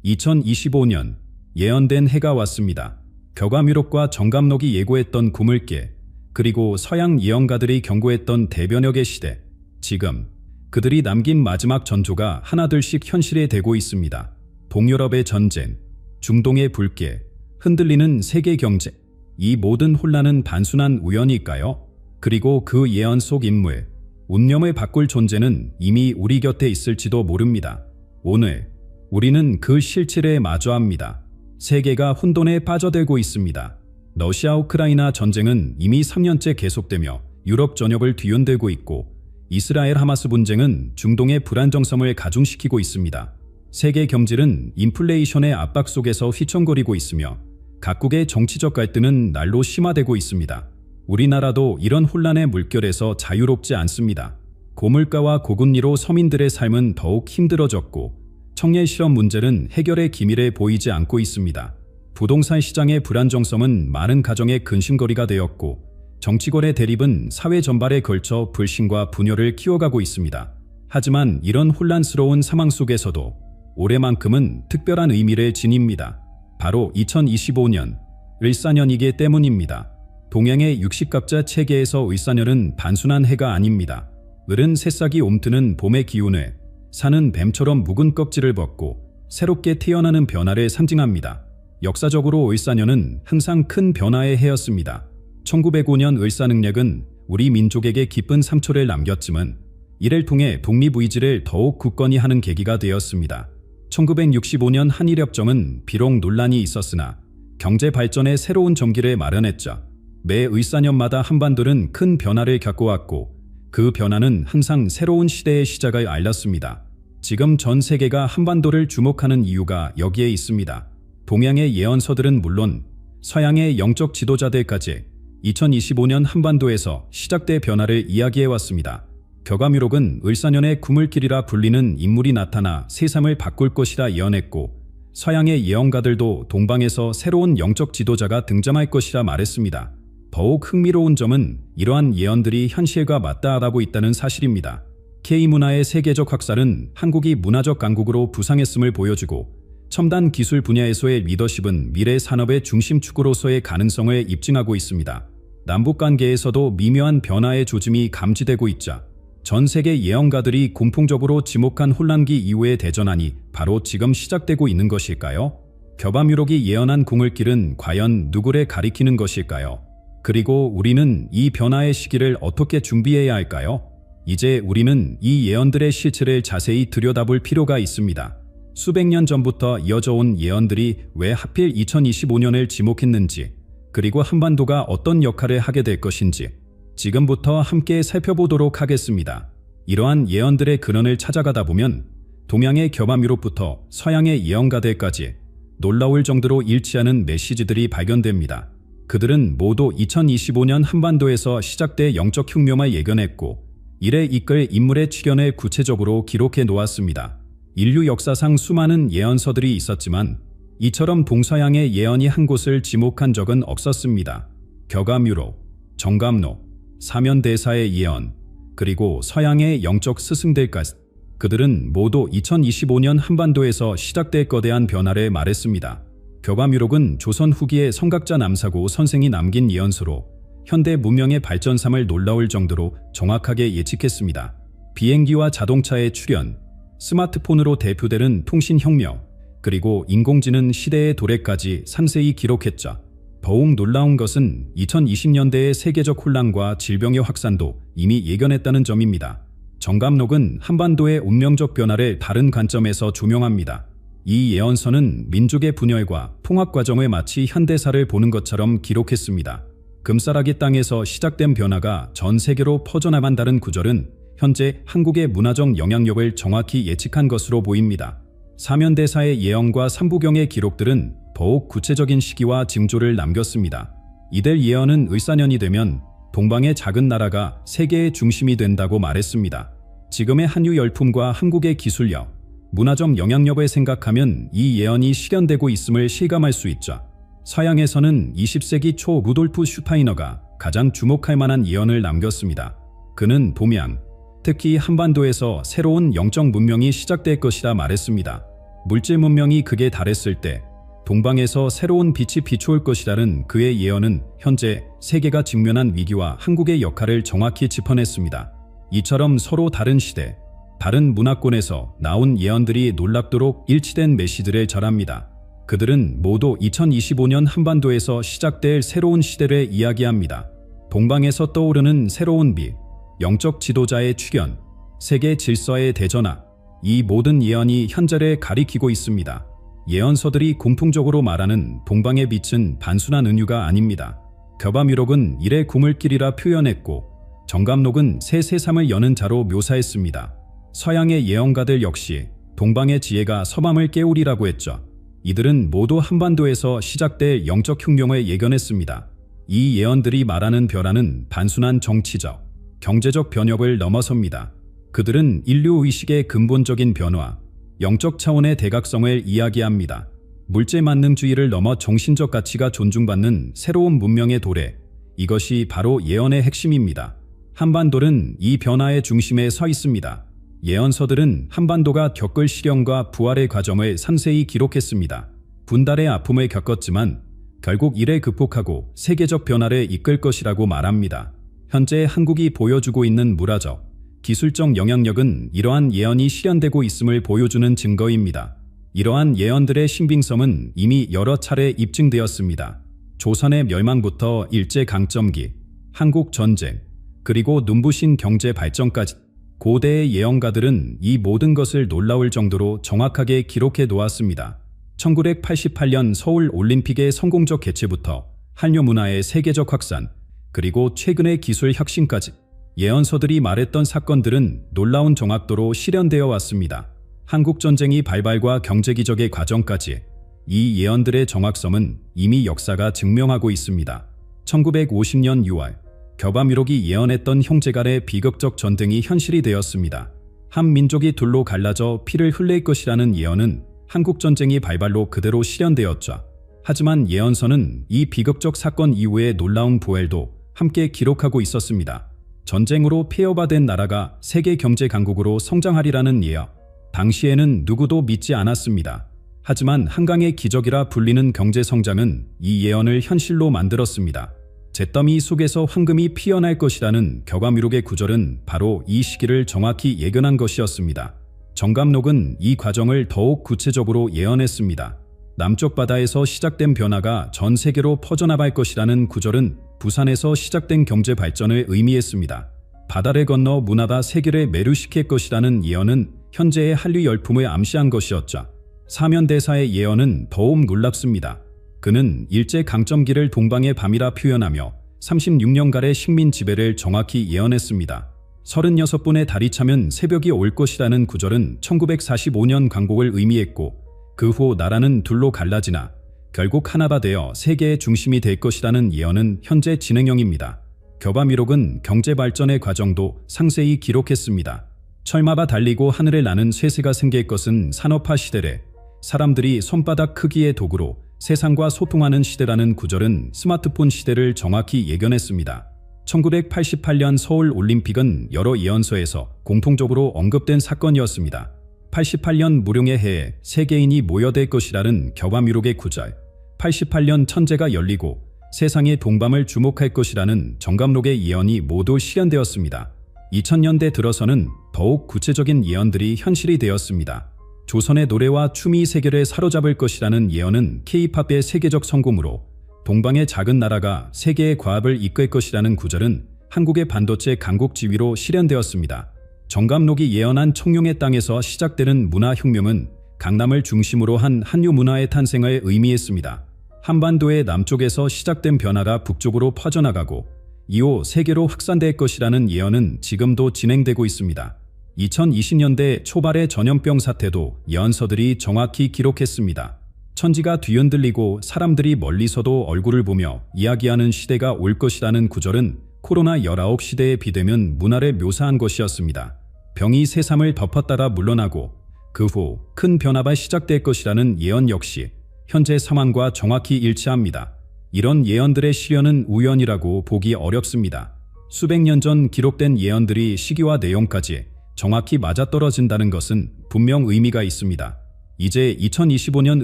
2025년 예언된 해가 왔습니다. 격암유럽과 정감록이 예고했던 구물길, 그리고 서양 예언가들이 경고했던 대변혁의 시대, 지금 그들이 남긴 마지막 전조가 하나둘씩 현실이 되고 있습니다. 동유럽의 전쟁, 중동의 불길, 흔들리는 세계 경제, 이 모든 혼란은 단순한 우연일까요? 그리고 그 예언 속 인물, 운명을 바꿀 존재는 이미 우리 곁에 있을지도 모릅니다. 오늘 우리는 그 실체를 마주합니다. 세계가 혼돈에 빠져들고 있습니다. 러시아 우크라이나 전쟁은 이미 3년째 계속되며 유럽 전역을 뒤흔들고 있고, 이스라엘 하마스 분쟁은 중동의 불안정성을 가중시키고 있습니다. 세계 경제는 인플레이션의 압박 속에서 휘청거리고 있으며 각국의 정치적 갈등은 날로 심화되고 있습니다. 우리나라도 이런 혼란의 물결에서 자유롭지 않습니다. 고물가와 고금리로 서민들의 삶은 더욱 힘들어졌고, 청년 실업 문제는 해결의 기미를 보이지 않고 있습니다. 부동산 시장의 불안정성은 많은 가정의 근심거리가 되었고, 정치권의 대립은 사회 전반에 걸쳐 불신과 분열을 키워가고 있습니다. 하지만 이런 혼란스러운 상황 속에서도 올해만큼은 특별한 의미를 지닙니다. 바로 2025년 을사년이기 때문입니다. 동양의 육식갑자 체계에서 을사년은 단순한 해가 아닙니다. 을은 새싹이 옴트는 봄의 기운을, 산은 뱀처럼 묵은 껍질을 벗고 새롭게 태어나는 변화를 상징합니다. 역사적으로 을사년은 항상 큰 변화의 해였습니다. 1905년 을사능력은 우리 민족에게 기쁜 삼초를 남겼지만, 이를 통해 독립의지를 더욱 굳건히 하는 계기가 되었습니다. 1965년 한일협정은 비록 논란이 있었으나 경제 발전의 새로운 전기를 마련했죠. 매 을사년마다 한반도는 큰 변화를 겪어왔고 그 변화는 항상 새로운 시대의 시작을 알렸습니다. 지금 전 세계가 한반도를 주목하는 이유가 여기에 있습니다. 동양의 예언서들은 물론 서양의 영적 지도자들까지 2025년 한반도에서 시작될 변화를 이야기해왔습니다. 격암유록은 을사년의 구물길이라 불리는 인물이 나타나 세상을 바꿀 것이라 예언했고 서양의 예언가들도 동방에서 새로운 영적 지도자가 등장할 것이라 말했습니다. 더욱 흥미로운 점은 이러한 예언들이 현실과 맞닿아가고 있다는 사실입니다. K문화의 세계적 확산은 한국이 문화적 강국으로 부상했음을 보여주고 첨단 기술 분야에서의 리더십은 미래 산업의 중심축으로서의 가능성을 입증하고 있습니다. 남북관계에서도 미묘한 변화의 조짐이 감지되고 있자 전 세계 예언가들이 공통적으로 지목한 혼란기 이후의 대전환이 바로 지금 시작되고 있는 것일까요? 격암유록이 예언한 구물길은 과연 누구를 가리키는 것일까요? 그리고 우리는 이 변화의 시기를 어떻게 준비해야 할까요? 이제 우리는 이 예언들의 실체를 자세히 들여다볼 필요가 있습니다. 수백 년 전부터 이어져 온 예언들이 왜 하필 2025년을 지목했는지, 그리고 한반도가 어떤 역할을 하게 될 것인지 지금부터 함께 살펴보도록 하겠습니다. 이러한 예언들의 근원을 찾아가다 보면 동양의 격암유록부터 서양의 예언가들까지 놀라울 정도로 일치하는 메시지들이 발견됩니다. 그들은 모두 2025년 한반도에서 시작될 영적 혁명을 예견했고 이를 이끌 인물의 출현을 구체적으로 기록해 놓았습니다. 인류 역사상 수많은 예언서들이 있었지만 이처럼 동서양의 예언이 한 곳을 지목한 적은 없었습니다. 격암유록, 정감록, 사면대사의 예언, 그리고 서양의 영적 스승들까지 그들은 모두 2025년 한반도에서 시작될 거대한 변화를 말했습니다. 격암유록은 조선 후기의 성각자 남사고 선생이 남긴 예언서로 현대 문명의 발전삼을 놀라울 정도로 정확하게 예측했습니다. 비행기와 자동차의 출현, 스마트폰으로 대표되는 통신혁명, 그리고 인공지능 시대의 도래까지 상세히 기록했죠. 더욱 놀라운 것은 2020년대의 세계적 혼란과 질병의 확산도 이미 예견했다는 점입니다. 정감록은 한반도의 운명적 변화를 다른 관점에서 조명합니다. 이 예언서는 민족의 분열과 통합 과정을 마치 현대사를 보는 것처럼 기록했습니다. 금싸라기 땅에서 시작된 변화가 전 세계로 퍼져나간다는 구절은 현재 한국의 문화적 영향력을 정확히 예측한 것으로 보입니다. 사면대사의 예언과 삼부경의 기록들은 더욱 구체적인 시기와 징조를 남겼습니다. 이들 예언은 을사년이 되면 동방의 작은 나라가 세계의 중심이 된다고 말했습니다. 지금의 한유 열풍과 한국의 기술력, 문화적 영향력을 생각하면 이 예언이 실현되고 있음을 실감할 수 있죠. 서양에서는 20세기 초 루돌프 슈타이너가 가장 주목할 만한 예언을 남겼습니다. 그는 동양, 특히 한반도에서 새로운 영적 문명이 시작될 것이라 말했습니다. 물질 문명이 극에 달했을 때 동방에서 새로운 빛이 비추올 것이라는 그의 예언은 현재 세계가 직면한 위기와 한국의 역할을 정확히 짚어냈습니다. 이처럼 서로 다른 시대, 다른 문화권에서 나온 예언들이 놀랍도록 일치된 메시지를 전합니다. 그들은 모두 2025년 한반도에서 시작될 새로운 시대를 이야기합니다. 동방에서 떠오르는 새로운 빛, 영적 지도자의 출현, 세계 질서의 대전환, 이 모든 예언이 현재를 가리키고 있습니다. 예언서들이 공통적으로 말하는 동방의 빛은 단순한 은유가 아닙니다. 격암유록은 이래 구물길이라 표현했고 정감록은 새 세상을 여는 자로 묘사했습니다. 서양의 예언가들 역시 동방의 지혜가 서밤을 깨우리라고 했죠. 이들은 모두 한반도에서 시작될 영적 혁명을 예견했습니다. 이 예언들이 말하는 변화는 단순한 정치적, 경제적 변혁을 넘어섭니다. 그들은 인류 의식의 근본적인 변화, 영적 차원의 대각성을 이야기합니다. 물질만능주의를 넘어 정신적 가치가 존중받는 새로운 문명의 도래, 이것이 바로 예언의 핵심입니다. 한반도는 이 변화의 중심에 서 있습니다. 예언서들은 한반도가 겪을 시련과 부활의 과정을 상세히 기록했습니다. 분달의 아픔을 겪었지만 결국 이를 극복하고 세계적 변화를 이끌 것이라고 말합니다. 현재 한국이 보여주고 있는 문화적, 기술적 영향력은 이러한 예언이 실현되고 있음을 보여주는 증거입니다. 이러한 예언들의 신빙성은 이미 여러 차례 입증되었습니다. 조선의 멸망부터 일제강점기, 한국 전쟁, 그리고 눈부신 경제 발전까지 고대의 예언가들은 이 모든 것을 놀라울 정도로 정확하게 기록해 놓았습니다. 1988년 서울 올림픽의 성공적 개최부터 한류 문화의 세계적 확산, 그리고 최근의 기술 혁신까지 예언서들이 말했던 사건들은 놀라운 정확도로 실현되어 왔습니다. 한국전쟁이 발발과 경제기적의 과정까지 이 예언들의 정확성은 이미 역사가 증명하고 있습니다. 1950년 6월 겨바미록이 예언했던 형제 간의 비극적 전쟁이 현실이 되었습니다. 한 민족이 둘로 갈라져 피를 흘릴 것이라는 예언은 한국전쟁이 발발로 그대로 실현되었죠. 하지만 예언서는 이 비극적 사건 이후의 놀라운 부활도 함께 기록하고 있었습니다. 전쟁으로 폐허화된 나라가 세계 경제 강국으로 성장하리라는 예언. 당시에는 누구도 믿지 않았습니다. 하지만 한강의 기적이라 불리는 경제 성장은 이 예언을 현실로 만들었습니다. 잿더미 속에서 황금이 피어날 것이라는 겨바미록의 구절은 바로 이 시기를 정확히 예견한 것이었습니다. 정감록은 이 과정을 더욱 구체적으로 예언했습니다. 남쪽 바다에서 시작된 변화가 전 세계로 퍼져나갈 것이라는 구절은 부산에서 시작된 경제 발전을 의미했습니다. 바다를 건너 문화가 세계를 매료시킬 것이라는 예언은 현재의 한류 열풍을 암시한 것이었죠. 사면대사의 예언은 더욱 놀랍습니다. 그는 일제 강점기를 동방의 밤이라 표현하며 36년간의 식민 지배를 정확히 예언했습니다. 36분의 달이 차면 새벽이 올 것이라는 구절은 1945년 광복을 의미했고 그 후 나라는 둘로 갈라지나 결국 하나가 되어 세계의 중심이 될 것이라는 예언은 현재 진행형입니다. 겨바미록은 경제 발전의 과정도 상세히 기록했습니다. 철마가 달리고 하늘을 나는 쇠새가 생길 것은 산업화 시대래 사람들이 손바닥 크기의 도구로 세상과 소통하는 시대라는 구절은 스마트폰 시대를 정확히 예견했습니다. 1988년 서울 올림픽은 여러 예언서에서 공통적으로 언급된 사건이었습니다. 88년 무룡의 해에 세계인이 모여들 것이라는 겨바미록의 구절, 88년 천재가 열리고 세상의 동밤을 주목할 것이라는 정감록의 예언이 모두 실현되었습니다. 2000년대 들어서는 더욱 구체적인 예언들이 현실이 되었습니다. 조선의 노래와 춤이 세계를 사로잡을 것이라는 예언은 K-팝의 세계적 성공으로 동방의 작은 나라가 세계의 과합을 이끌 것이라는 구절은 한국의 반도체 강국 지위로 실현되었습니다. 정감록이 예언한 청룡의 땅에서 시작되는 문화혁명은 강남을 중심으로 한 한류 문화의 탄생을 의미했습니다. 한반도의 남쪽에서 시작된 변화가 북쪽으로 퍼져나가고 이후 세계로 확산될 것이라는 예언은 지금도 진행되고 있습니다. 2020년대 초발의 전염병 사태도 예언서들이 정확히 기록했습니다. 천지가 뒤흔들리고 사람들이 멀리서도 얼굴을 보며 이야기하는 시대가 올 것이라는 구절은 코로나19 시대에 비대면 문화를 묘사한 것이었습니다. 병이 새삼을 덮었다가 물러나고 그 후 큰 변화가 시작될 것이라는 예언 역시 현재 상황과 정확히 일치합니다. 이런 예언들의 실현은 우연이라고 보기 어렵습니다. 수백 년 전 기록된 예언들이 시기와 내용까지 정확히 맞아떨어진다는 것은 분명 의미가 있습니다. 이제 2025년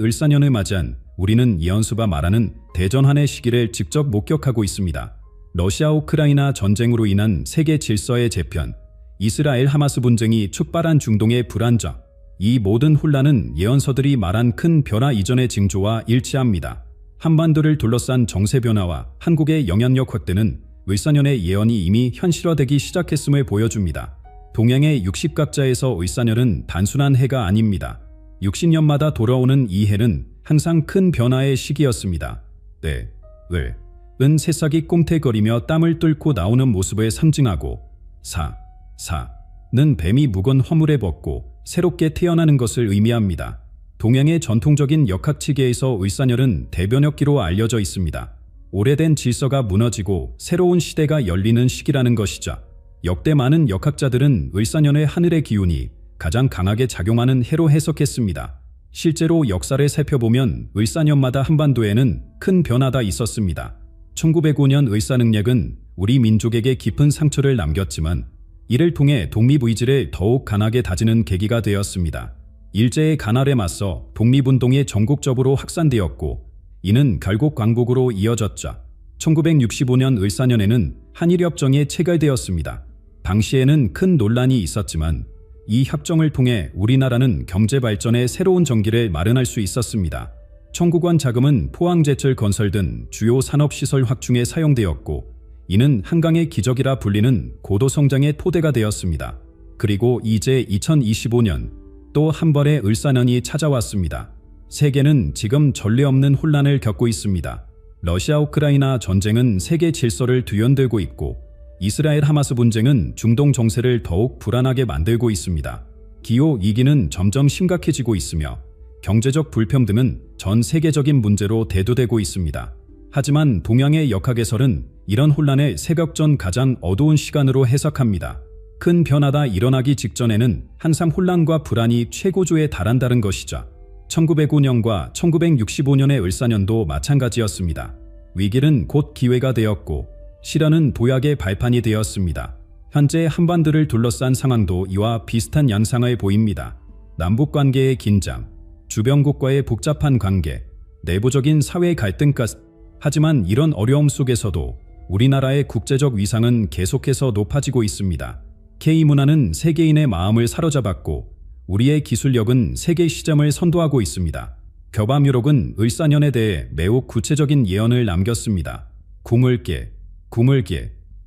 을사년을 맞이한 우리는 예언수가 말하는 대전환의 시기를 직접 목격하고 있습니다. 러시아 우크라이나 전쟁으로 인한 세계 질서의 재편, 이스라엘 하마스 분쟁이 촉발한 중동의 불안정, 이 모든 혼란은 예언서들이 말한 큰 변화 이전의 징조와 일치합니다. 한반도를 둘러싼 정세 변화와 한국의 영향력 확대는 을사년의 예언이 이미 현실화되기 시작했음을 보여줍니다. 동양의 60각자에서 을사년은 단순한 해가 아닙니다. 60년마다 돌아오는 이 해는 항상 큰 변화의 시기였습니다. 네, 은 새싹이 꼼태거리며 땀을 뚫고 나오는 모습을 상징하고 는 뱀이 묵은 허물에 벗고 새롭게 태어나는 것을 의미합니다. 동양의 전통적인 역학치계에서 을사년은 대변혁기로 알려져 있습니다. 오래된 질서가 무너지고 새로운 시대가 열리는 시기라는 것이죠. 역대 많은 역학자들은 을사년의 하늘의 기운이 가장 강하게 작용하는 해로 해석했습니다. 실제로 역사를 살펴보면 을사년마다 한반도에는 큰 변화가 있었습니다. 1905년 을사능력은 우리 민족에게 깊은 상처를 남겼지만 이를 통해 독립의지를 더욱 강하게 다지는 계기가 되었습니다. 일제의 간할에 맞서 독립운동이 전국적으로 확산되었고 이는 결국 광복으로 이어졌죠. 1965년 을사년에는 한일협정이 체결되었습니다. 당시에는 큰 논란이 있었지만 이 협정을 통해 우리나라는 경제 발전의 새로운 전기를 마련할 수 있었습니다. 청구권 자금은 포항제철 건설 등 주요 산업시설 확충에 사용되었고 이는 한강의 기적이라 불리는 고도 성장의 토대가 되었습니다. 그리고 이제 2025년 또 한 벌의 을사년이 찾아왔습니다. 세계는 지금 전례 없는 혼란을 겪고 있습니다. 러시아 우크라이나 전쟁은 세계 질서를 뒤흔들고 있고 이스라엘 하마스 분쟁은 중동 정세를 더욱 불안하게 만들고 있습니다. 기후 위기는 점점 심각해지고 있으며 경제적 불평등은 전 세계적인 문제로 대두되고 있습니다. 하지만 동양의 역학해설은 이런 혼란을 새벽 전 가장 어두운 시간으로 해석합니다. 큰 변화가 일어나기 직전에는 항상 혼란과 불안이 최고조에 달한다는 것이죠. 1909년과 1965년의 을사년도 마찬가지였습니다. 위기는 곧 기회가 되었고 시련은 도약의 발판이 되었습니다. 현재 한반도를 둘러싼 상황도 이와 비슷한 양상을 보입니다. 남북관계의 긴장, 주변국과의 복잡한 관계, 내부적인 사회 갈등까지. 하지만 이런 어려움 속에서도 우리나라의 국제적 위상은 계속해서 높아지고 있습니다. K문화는 세계인의 마음을 사로잡았고 우리의 기술력은 세계 시장을 선도하고 있습니다. 겨밤유록은 을사년에 대해 매우 구체적인 예언을 남겼습니다. 구물계,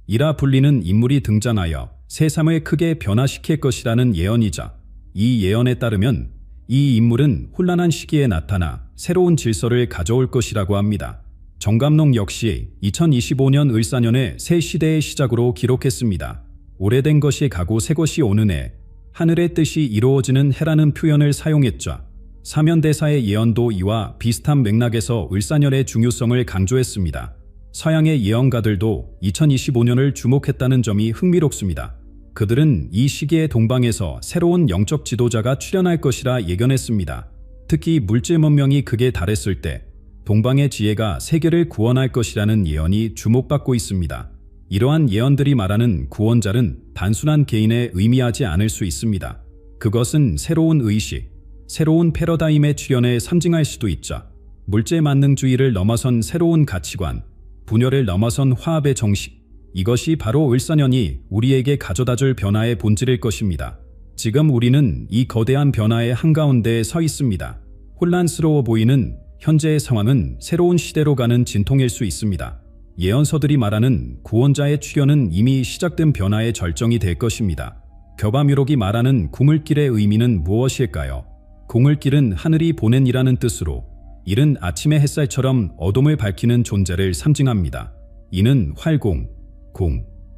이라 불리는 인물이 등장하여 세상을 크게 변화시킬 것이라는 예언이자 이 예언에 따르면 이 인물은 혼란한 시기에 나타나 새로운 질서를 가져올 것이라고 합니다. 정감록 역시 2025년 을사년의 새 시대의 시작으로 기록했습니다. 오래된 것이 가고 새 것이 오는 해, 하늘의 뜻이 이루어지는 해라는 표현을 사용했죠. 사면대사의 예언도 이와 비슷한 맥락에서 을사년의 중요성을 강조했습니다. 서양의 예언가들도 2025년을 주목했다는 점이 흥미롭습니다. 그들은 이 시기에 동방에서 새로운 영적 지도자가 출현할 것이라 예견했습니다. 특히 물질 문명이 극에 달했을 때 동방의 지혜가 세계를 구원할 것이라는 예언이 주목받고 있습니다. 이러한 예언들이 말하는 구원자는 단순한 개인에 의미하지 않을 수 있습니다. 그것은 새로운 의식, 새로운 패러다임의 출현을 상징할 수도 있죠. 물질 만능주의를 넘어선 새로운 가치관, 분열을 넘어선 화합의 정식, 이것이 바로 을사년이 우리에게 가져다줄 변화의 본질일 것입니다. 지금 우리는 이 거대한 변화의 한가운데에 서 있습니다. 혼란스러워 보이는 현재의 상황은 새로운 시대로 가는 진통일 수 있습니다. 예언서들이 말하는 구원자의 출현은 이미 시작된 변화의 절정이 될 것입니다. 겨밤유록이 말하는 구물길의 의미는 무엇일까요? 구물길은 하늘이 보낸이라는 뜻으로 이른 아침의 햇살처럼 어둠을 밝히는 존재를 상징합니다. 이는 활공,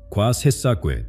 과 새싹을,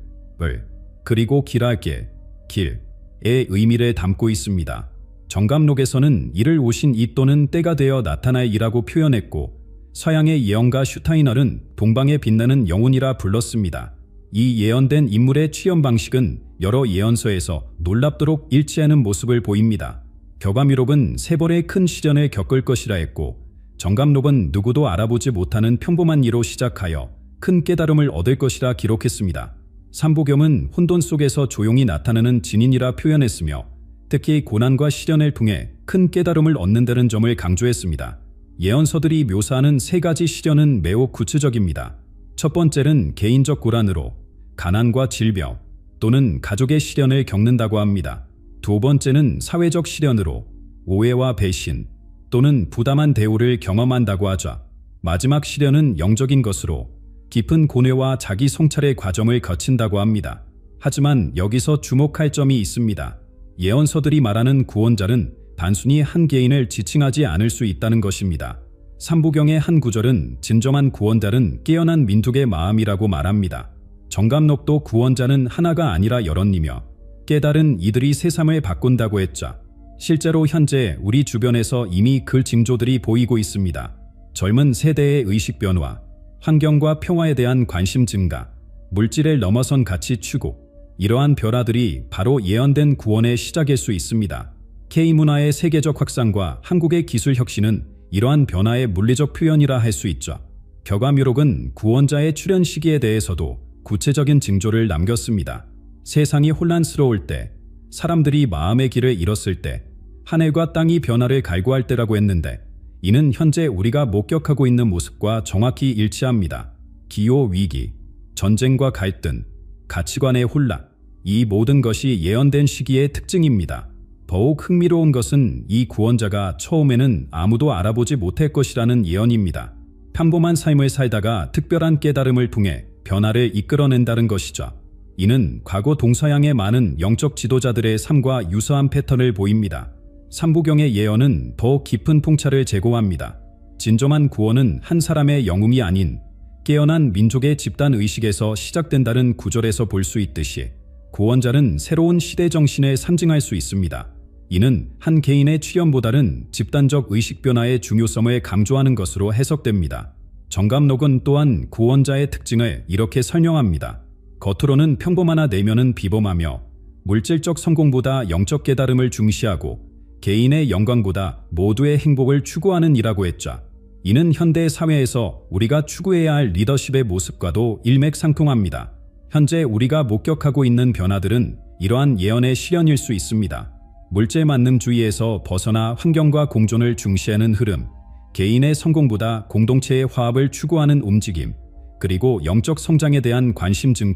그리고 길할게, 길의 의미를 담고 있습니다. 정감록에서는 이를 오신 이 또는 때가 되어 나타날 이라고 표현했고 서양의 예언가 슈타이너는 동방에 빛나는 영혼이라 불렀습니다. 이 예언된 인물의 취현 방식은 여러 예언서에서 놀랍도록 일치하는 모습을 보입니다. 겨밤유록은 세 벌의 큰 시련을 겪을 것이라 했고 정감록은 누구도 알아보지 못하는 평범한 이로 시작하여 큰 깨달음을 얻을 것이라 기록했습니다. 삼부겸은 혼돈 속에서 조용히 나타나는 진인이라 표현했으며 특히 고난과 시련을 통해 큰 깨달음을 얻는다는 점을 강조했습니다. 예언서들이 묘사하는 세 가지 시련은 매우 구체적입니다. 첫 번째는 개인적 고난으로 가난과 질병 또는 가족의 시련을 겪는다고 합니다. 두 번째는 사회적 시련으로 오해와 배신 또는 부당한 대우를 경험한다고 하죠. 마지막 시련은 영적인 것으로 깊은 고뇌와 자기 성찰의 과정을 거친다고 합니다. 하지만 여기서 주목할 점이 있습니다. 예언서들이 말하는 구원자는 단순히 한 개인을 지칭하지 않을 수 있다는 것입니다. 삼부경의 한 구절은 진정한 구원자는 깨어난 민족의 마음이라고 말합니다. 정감록도 구원자는 하나가 아니라 여럿이며 깨달은 이들이 세상을 바꾼다고 했죠. 실제로 현재 우리 주변에서 이미 그 징조들이 보이고 있습니다. 젊은 세대의 의식 변화, 환경과 평화에 대한 관심 증가, 물질을 넘어선 가치 추구, 이러한 변화들이 바로 예언된 구원의 시작일 수 있습니다. K문화의 세계적 확산과 한국의 기술 혁신은 이러한 변화의 물리적 표현이라 할 수 있죠. 겨감유록은 구원자의 출현 시기에 대해서도 구체적인 징조를 남겼습니다. 세상이 혼란스러울 때, 사람들이 마음의 길을 잃었을 때, 하늘과 땅이 변화를 갈구할 때라고 했는데 이는 현재 우리가 목격하고 있는 모습과 정확히 일치합니다. 기후 위기, 전쟁과 갈등, 가치관의 혼란, 이 모든 것이 예언된 시기의 특징입니다. 더욱 흥미로운 것은 이 구원자가 처음에는 아무도 알아보지 못할 것이라는 예언입니다. 평범한 삶을 살다가 특별한 깨달음을 통해 변화를 이끌어낸다는 것이죠. 이는 과거 동서양의 많은 영적 지도자들의 삶과 유사한 패턴을 보입니다. 삼부경의 예언은 더 깊은 통찰을 제공합니다. 진정한 구원은 한 사람의 영웅이 아닌 깨어난 민족의 집단 의식에서 시작된다는 구절에서 볼 수 있듯이 구원자는 새로운 시대 정신에 상징할 수 있습니다. 이는 한 개인의 출현보다는 집단적 의식 변화의 중요성을 강조하는 것으로 해석됩니다. 정감록은 또한 구원자의 특징을 이렇게 설명합니다. 겉으로는 평범하나 내면은 비범하며 물질적 성공보다 영적 깨달음을 중시하고 개인의 영광보다 모두의 행복을 추구하는 이라고 했죠. 이는 현대 사회에서 우리가 추구해야 할 리더십의 모습과도 일맥상통합니다. 현재 우리가 목격하고 있는 변화들은 이러한 예언의 실현일 수 있습니다. 물질만능주의에서 벗어나 환경과 공존을 중시하는 흐름, 개인의 성공보다 공동체의 화합을 추구하는 움직임, 그리고 영적 성장에 대한 관심 등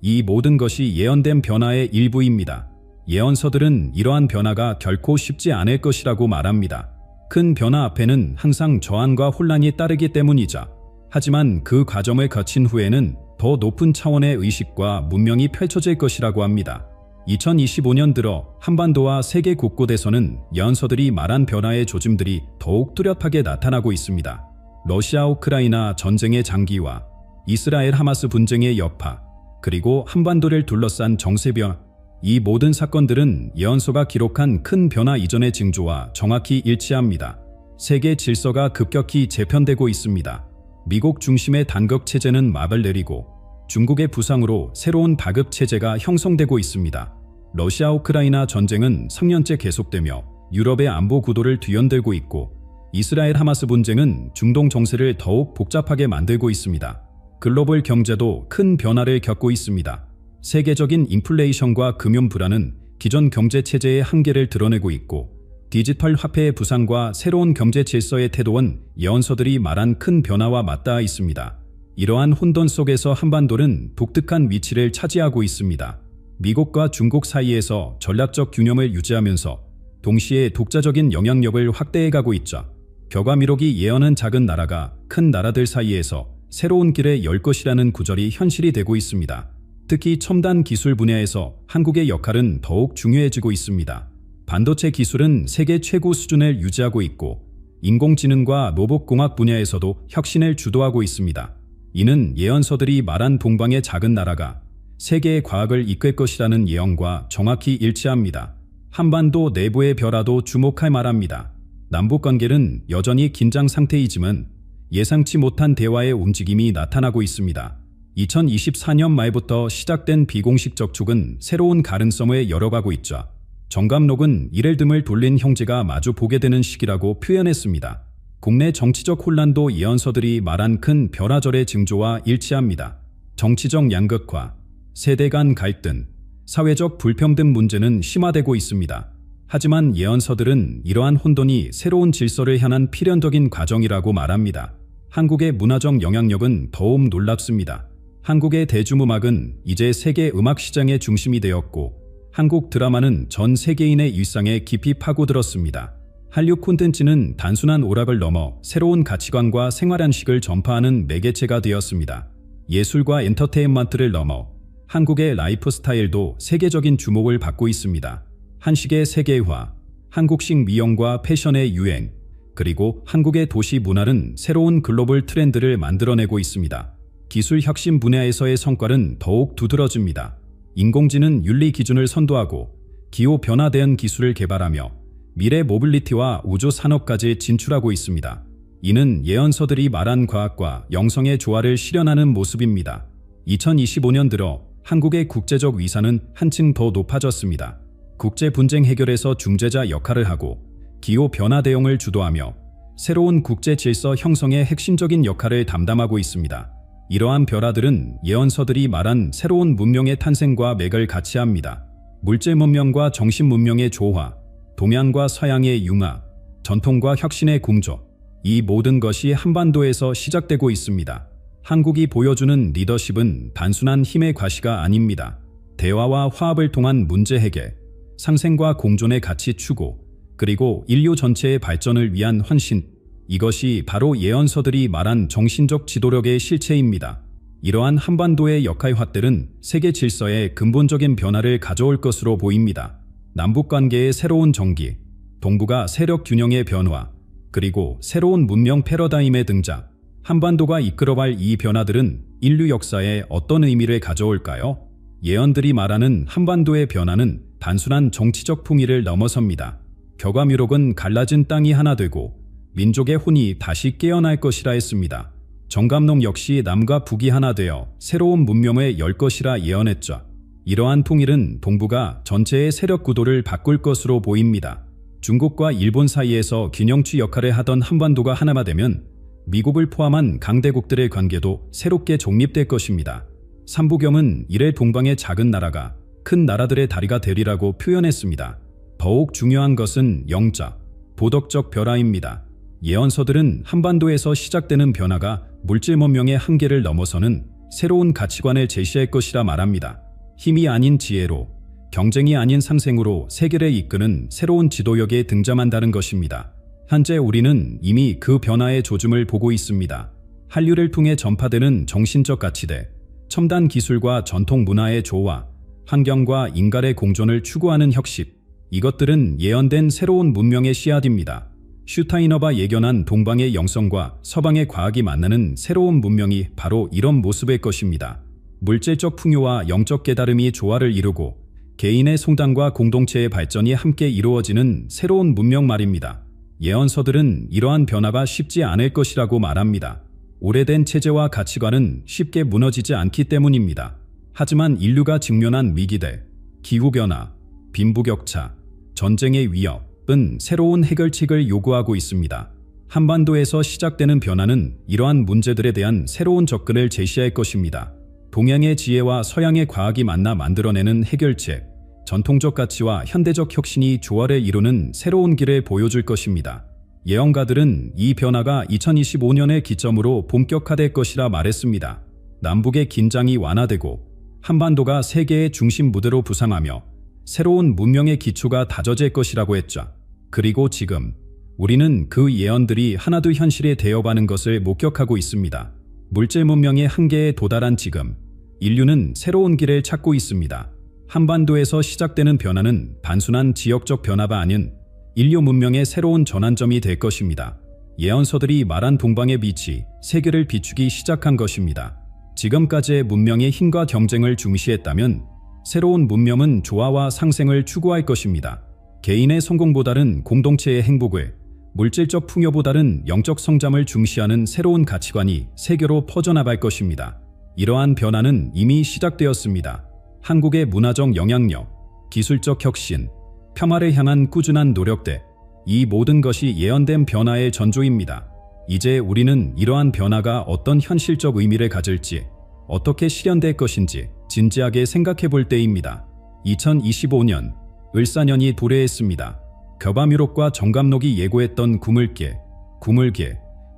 이 모든 것이 예언된 변화의 일부입니다. 예언서들은 이러한 변화가 결코 쉽지 않을 것이라고 말합니다. 큰 변화 앞에는 항상 저항과 혼란이 따르기 때문이죠. 하지만 그 과정을 거친 후에는 더 높은 차원의 의식과 문명이 펼쳐질 것이라고 합니다. 2025년 들어 한반도와 세계 곳곳에서는 예언서들이 말한 변화의 조짐들이 더욱 뚜렷하게 나타나고 있습니다. 러시아 우크라이나 전쟁의 장기화, 이스라엘 하마스 분쟁의 여파, 그리고 한반도를 둘러싼 정세 변화, 이 모든 사건들은 예언서가 기록한 큰 변화 이전의 징조와 정확히 일치합니다. 세계 질서가 급격히 재편되고 있습니다. 미국 중심의 단극 체제는 막을 내리고 중국의 부상으로 새로운 다급 체제가 형성되고 있습니다. 러시아 우크라이나 전쟁은 3년째 계속되며 유럽의 안보 구도를 뒤흔들고 있고 이스라엘 하마스 분쟁은 중동 정세를 더욱 복잡하게 만들고 있습니다. 글로벌 경제도 큰 변화를 겪고 있습니다. 세계적인 인플레이션과 금융 불안은 기존 경제 체제의 한계를 드러내고 있고 디지털 화폐의 부상과 새로운 경제 질서의 태도는 예언서들이 말한 큰 변화와 맞닿아 있습니다. 이러한 혼돈 속에서 한반도는 독특한 위치를 차지하고 있습니다. 미국과 중국 사이에서 전략적 균형을 유지하면서 동시에 독자적인 영향력을 확대해가고 있죠. 격화미록이 예언한 작은 나라가 큰 나라들 사이에서 새로운 길을 열 것이라는 구절이 현실이 되고 있습니다. 특히 첨단 기술 분야에서 한국의 역할은 더욱 중요해지고 있습니다. 반도체 기술은 세계 최고 수준을 유지하고 있고 인공지능과 로봇공학 분야에서도 혁신을 주도하고 있습니다. 이는 예언서들이 말한 동방의 작은 나라가 세계의 과학을 이끌 것이라는 예언과 정확히 일치합니다. 한반도 내부의 변화도 주목할 만합니다. 남북관계는 여전히 긴장 상태이지만 예상치 못한 대화의 움직임이 나타나고 있습니다. 2024년 말부터 시작된 비공식 접촉은 새로운 가능성을 열어가고 있죠. 정감록은 이를 등을 돌린 형제가 마주 보게 되는 시기라고 표현했습니다. 국내 정치적 혼란도 예언서들이 말한 큰 변화절의 징조와 일치합니다. 정치적 양극화, 세대 간 갈등, 사회적 불평등 문제는 심화되고 있습니다. 하지만 예언서들은 이러한 혼돈이 새로운 질서를 향한 필연적인 과정이라고 말합니다. 한국의 문화적 영향력은 더욱 놀랍습니다. 한국의 대중음악은 이제 세계 음악 시장의 중심이 되었고 한국 드라마는 전 세계인의 일상에 깊이 파고들었습니다. 한류 콘텐츠는 단순한 오락을 넘어 새로운 가치관과 생활안식을 전파하는 매개체가 되었습니다. 예술과 엔터테인먼트를 넘어 한국의 라이프 스타일도 세계적인 주목을 받고 있습니다. 한식의 세계화, 한국식 미용과 패션의 유행, 그리고 한국의 도시 문화는 새로운 글로벌 트렌드를 만들어내고 있습니다. 기술 혁신 분야에서의 성과는 더욱 두드러집니다. 인공지능 윤리 기준을 선도하고 기후 변화 대응 기술을 개발하며 미래 모빌리티와 우주 산업까지 진출하고 있습니다. 이는 예언서들이 말한 과학과 영성의 조화를 실현하는 모습입니다. 2025년 들어 한국의 국제적 위상은 한층 더 높아졌습니다. 국제 분쟁 해결에서 중재자 역할을 하고 기후 변화 대응을 주도하며 새로운 국제 질서 형성의 핵심적인 역할을 담당하고 있습니다. 이러한 변화들은 예언서들이 말한 새로운 문명의 탄생과 맥을 같이 합니다. 물질 문명과 정신 문명의 조화, 동양과 서양의 융합, 전통과 혁신의 공조, 이 모든 것이 한반도에서 시작되고 있습니다. 한국이 보여주는 리더십은 단순한 힘의 과시가 아닙니다. 대화와 화합을 통한 문제 해결, 상생과 공존의 가치 추구, 그리고 인류 전체의 발전을 위한 헌신, 이것이 바로 예언서들이 말한 정신적 지도력의 실체입니다. 이러한 한반도의 역할화들은 세계 질서에 근본적인 변화를 가져올 것으로 보입니다. 남북 관계의 새로운 전기, 동북아 세력 균형의 변화, 그리고 새로운 문명 패러다임의 등장, 한반도가 이끌어갈 이 변화들은 인류 역사에 어떤 의미를 가져올까요? 예언들이 말하는 한반도의 변화는 단순한 정치적 풍의를 넘어섭니다. 격암유록은 갈라진 땅이 하나 되고 민족의 혼이 다시 깨어날 것이라 했습니다. 정감록 역시 남과 북이 하나 되어 새로운 문명을 열 것이라 예언했죠. 이러한 통일은 동북아 전체의 세력 구도를 바꿀 것으로 보입니다. 중국과 일본 사이에서 균형추 역할을 하던 한반도가 하나가 되면 미국을 포함한 강대국들의 관계도 새롭게 정립될 것입니다. 삼부겸은 이래 동방의 작은 나라가 큰 나라들의 다리가 되리라고 표현했습니다. 더욱 중요한 것은 영적, 도덕적 변화입니다. 예언서들은 한반도에서 시작되는 변화가 물질 문명의 한계를 넘어서는 새로운 가치관을 제시할 것이라 말합니다. 힘이 아닌 지혜로, 경쟁이 아닌 상생으로 세계를 이끄는 새로운 지도력에 등장한다는 것입니다. 현재 우리는 이미 그 변화의 조짐을 보고 있습니다. 한류를 통해 전파되는 정신적 가치대, 첨단 기술과 전통 문화의 조화, 환경과 인간의 공존을 추구하는 혁신, 이것들은 예언된 새로운 문명의 씨앗입니다. 슈타이너가 예견한 동방의 영성과 서방의 과학이 만나는 새로운 문명이 바로 이런 모습일 것입니다. 물질적 풍요와 영적 깨달음이 조화를 이루고 개인의 성장과 공동체의 발전이 함께 이루어지는 새로운 문명 말입니다. 예언서들은 이러한 변화가 쉽지 않을 것이라고 말합니다. 오래된 체제와 가치관은 쉽게 무너지지 않기 때문입니다. 하지만 인류가 직면한 위기들, 기후변화, 빈부격차, 전쟁의 위협은 새로운 해결책을 요구하고 있습니다. 한반도에서 시작되는 변화는 이러한 문제들에 대한 새로운 접근을 제시할 것입니다. 동양의 지혜와 서양의 과학이 만나 만들어내는 해결책, 전통적 가치와 현대적 혁신이 조화를 이루는 새로운 길을 보여줄 것입니다. 예언가들은 이 변화가 2025년의 기점으로 본격화될 것이라 말했습니다. 남북의 긴장이 완화되고 한반도가 세계의 중심 무대로 부상하며 새로운 문명의 기초가 다져질 것이라고 했죠. 그리고 지금 우리는 그 예언들이 하나둘 현실이 되어가는 것을 목격하고 있습니다. 물질 문명의 한계에 도달한 지금 인류는 새로운 길을 찾고 있습니다. 한반도에서 시작되는 변화는 단순한 지역적 변화가 아닌 인류 문명의 새로운 전환점이 될 것입니다. 예언서들이 말한 동방의 빛이 세계를 비추기 시작한 것입니다. 지금까지의 문명의 힘과 경쟁을 중시했다면 새로운 문명은 조화와 상생을 추구할 것입니다. 개인의 성공보다는 공동체의 행복을, 물질적 풍요보다는 영적 성장을 중시하는 새로운 가치관이 세계로 퍼져나갈 것입니다. 이러한 변화는 이미 시작되었습니다. 한국의 문화적 영향력, 기술적 혁신, 평화를 향한 꾸준한 노력들, 이 모든 것이 예언된 변화의 전조입니다. 이제 우리는 이러한 변화가 어떤 현실적 의미를 가질지, 어떻게 실현될 것인지 진지하게 생각해 볼 때입니다. 2025년, 을사년이 도래했습니다. 격암유록과 정감록이 예고했던 구물계,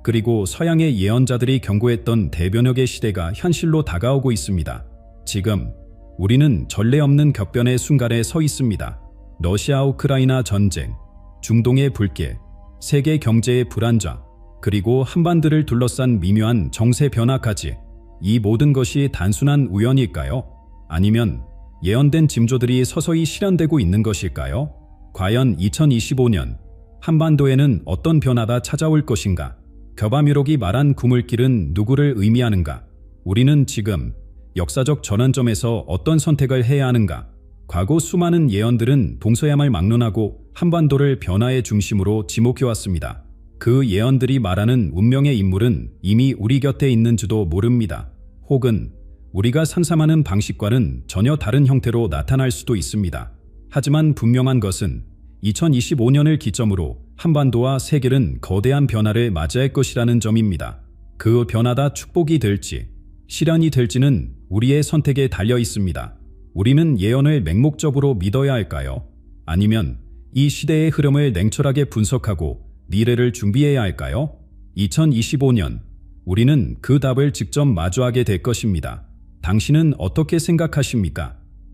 그리고 서양의 예언자들이 경고했던 대변혁의 시대가 현실로 다가오고 있습니다. 지금 우리는 전례 없는 격변의 순간에 서 있습니다. 러시아 우크라이나 전쟁, 중동의 불길, 세계 경제의 불안정, 그리고 한반도를 둘러싼 미묘한 정세 변화까지, 이 모든 것이 단순한 우연일까요? 아니면 예언된 징조들이 서서히 실현되고 있는 것일까요? 과연 2025년 한반도에는 어떤 변화가 찾아올 것인가? 격암유록이 말한 구물길은 누구를 의미하는가? 우리는 지금 역사적 전환점에서 어떤 선택을 해야 하는가? 과거 수많은 예언들은 동서양을 막론하고 한반도를 변화의 중심으로 지목해왔습니다. 그 예언들이 말하는 운명의 인물은 이미 우리 곁에 있는지도 모릅니다. 혹은 우리가 상상하는 방식과는 전혀 다른 형태로 나타날 수도 있습니다. 하지만 분명한 것은 2025년을 기점으로 한반도와 세계는 거대한 변화를 맞이할 것이라는 점입니다. 그 변화가 축복이 될지, 실현이 될지는 우리의 선택에 달려 있습니다. 우리는 예언을 맹목적으로 믿어야 할까요? 아니면 이 시대의 흐름을 냉철하게 분석하고 미래를 준비해야 할까요? 2025년, 우리는 그 답을 직접 마주하게 될 것입니다. 당신은 어떻게 생각하십니까?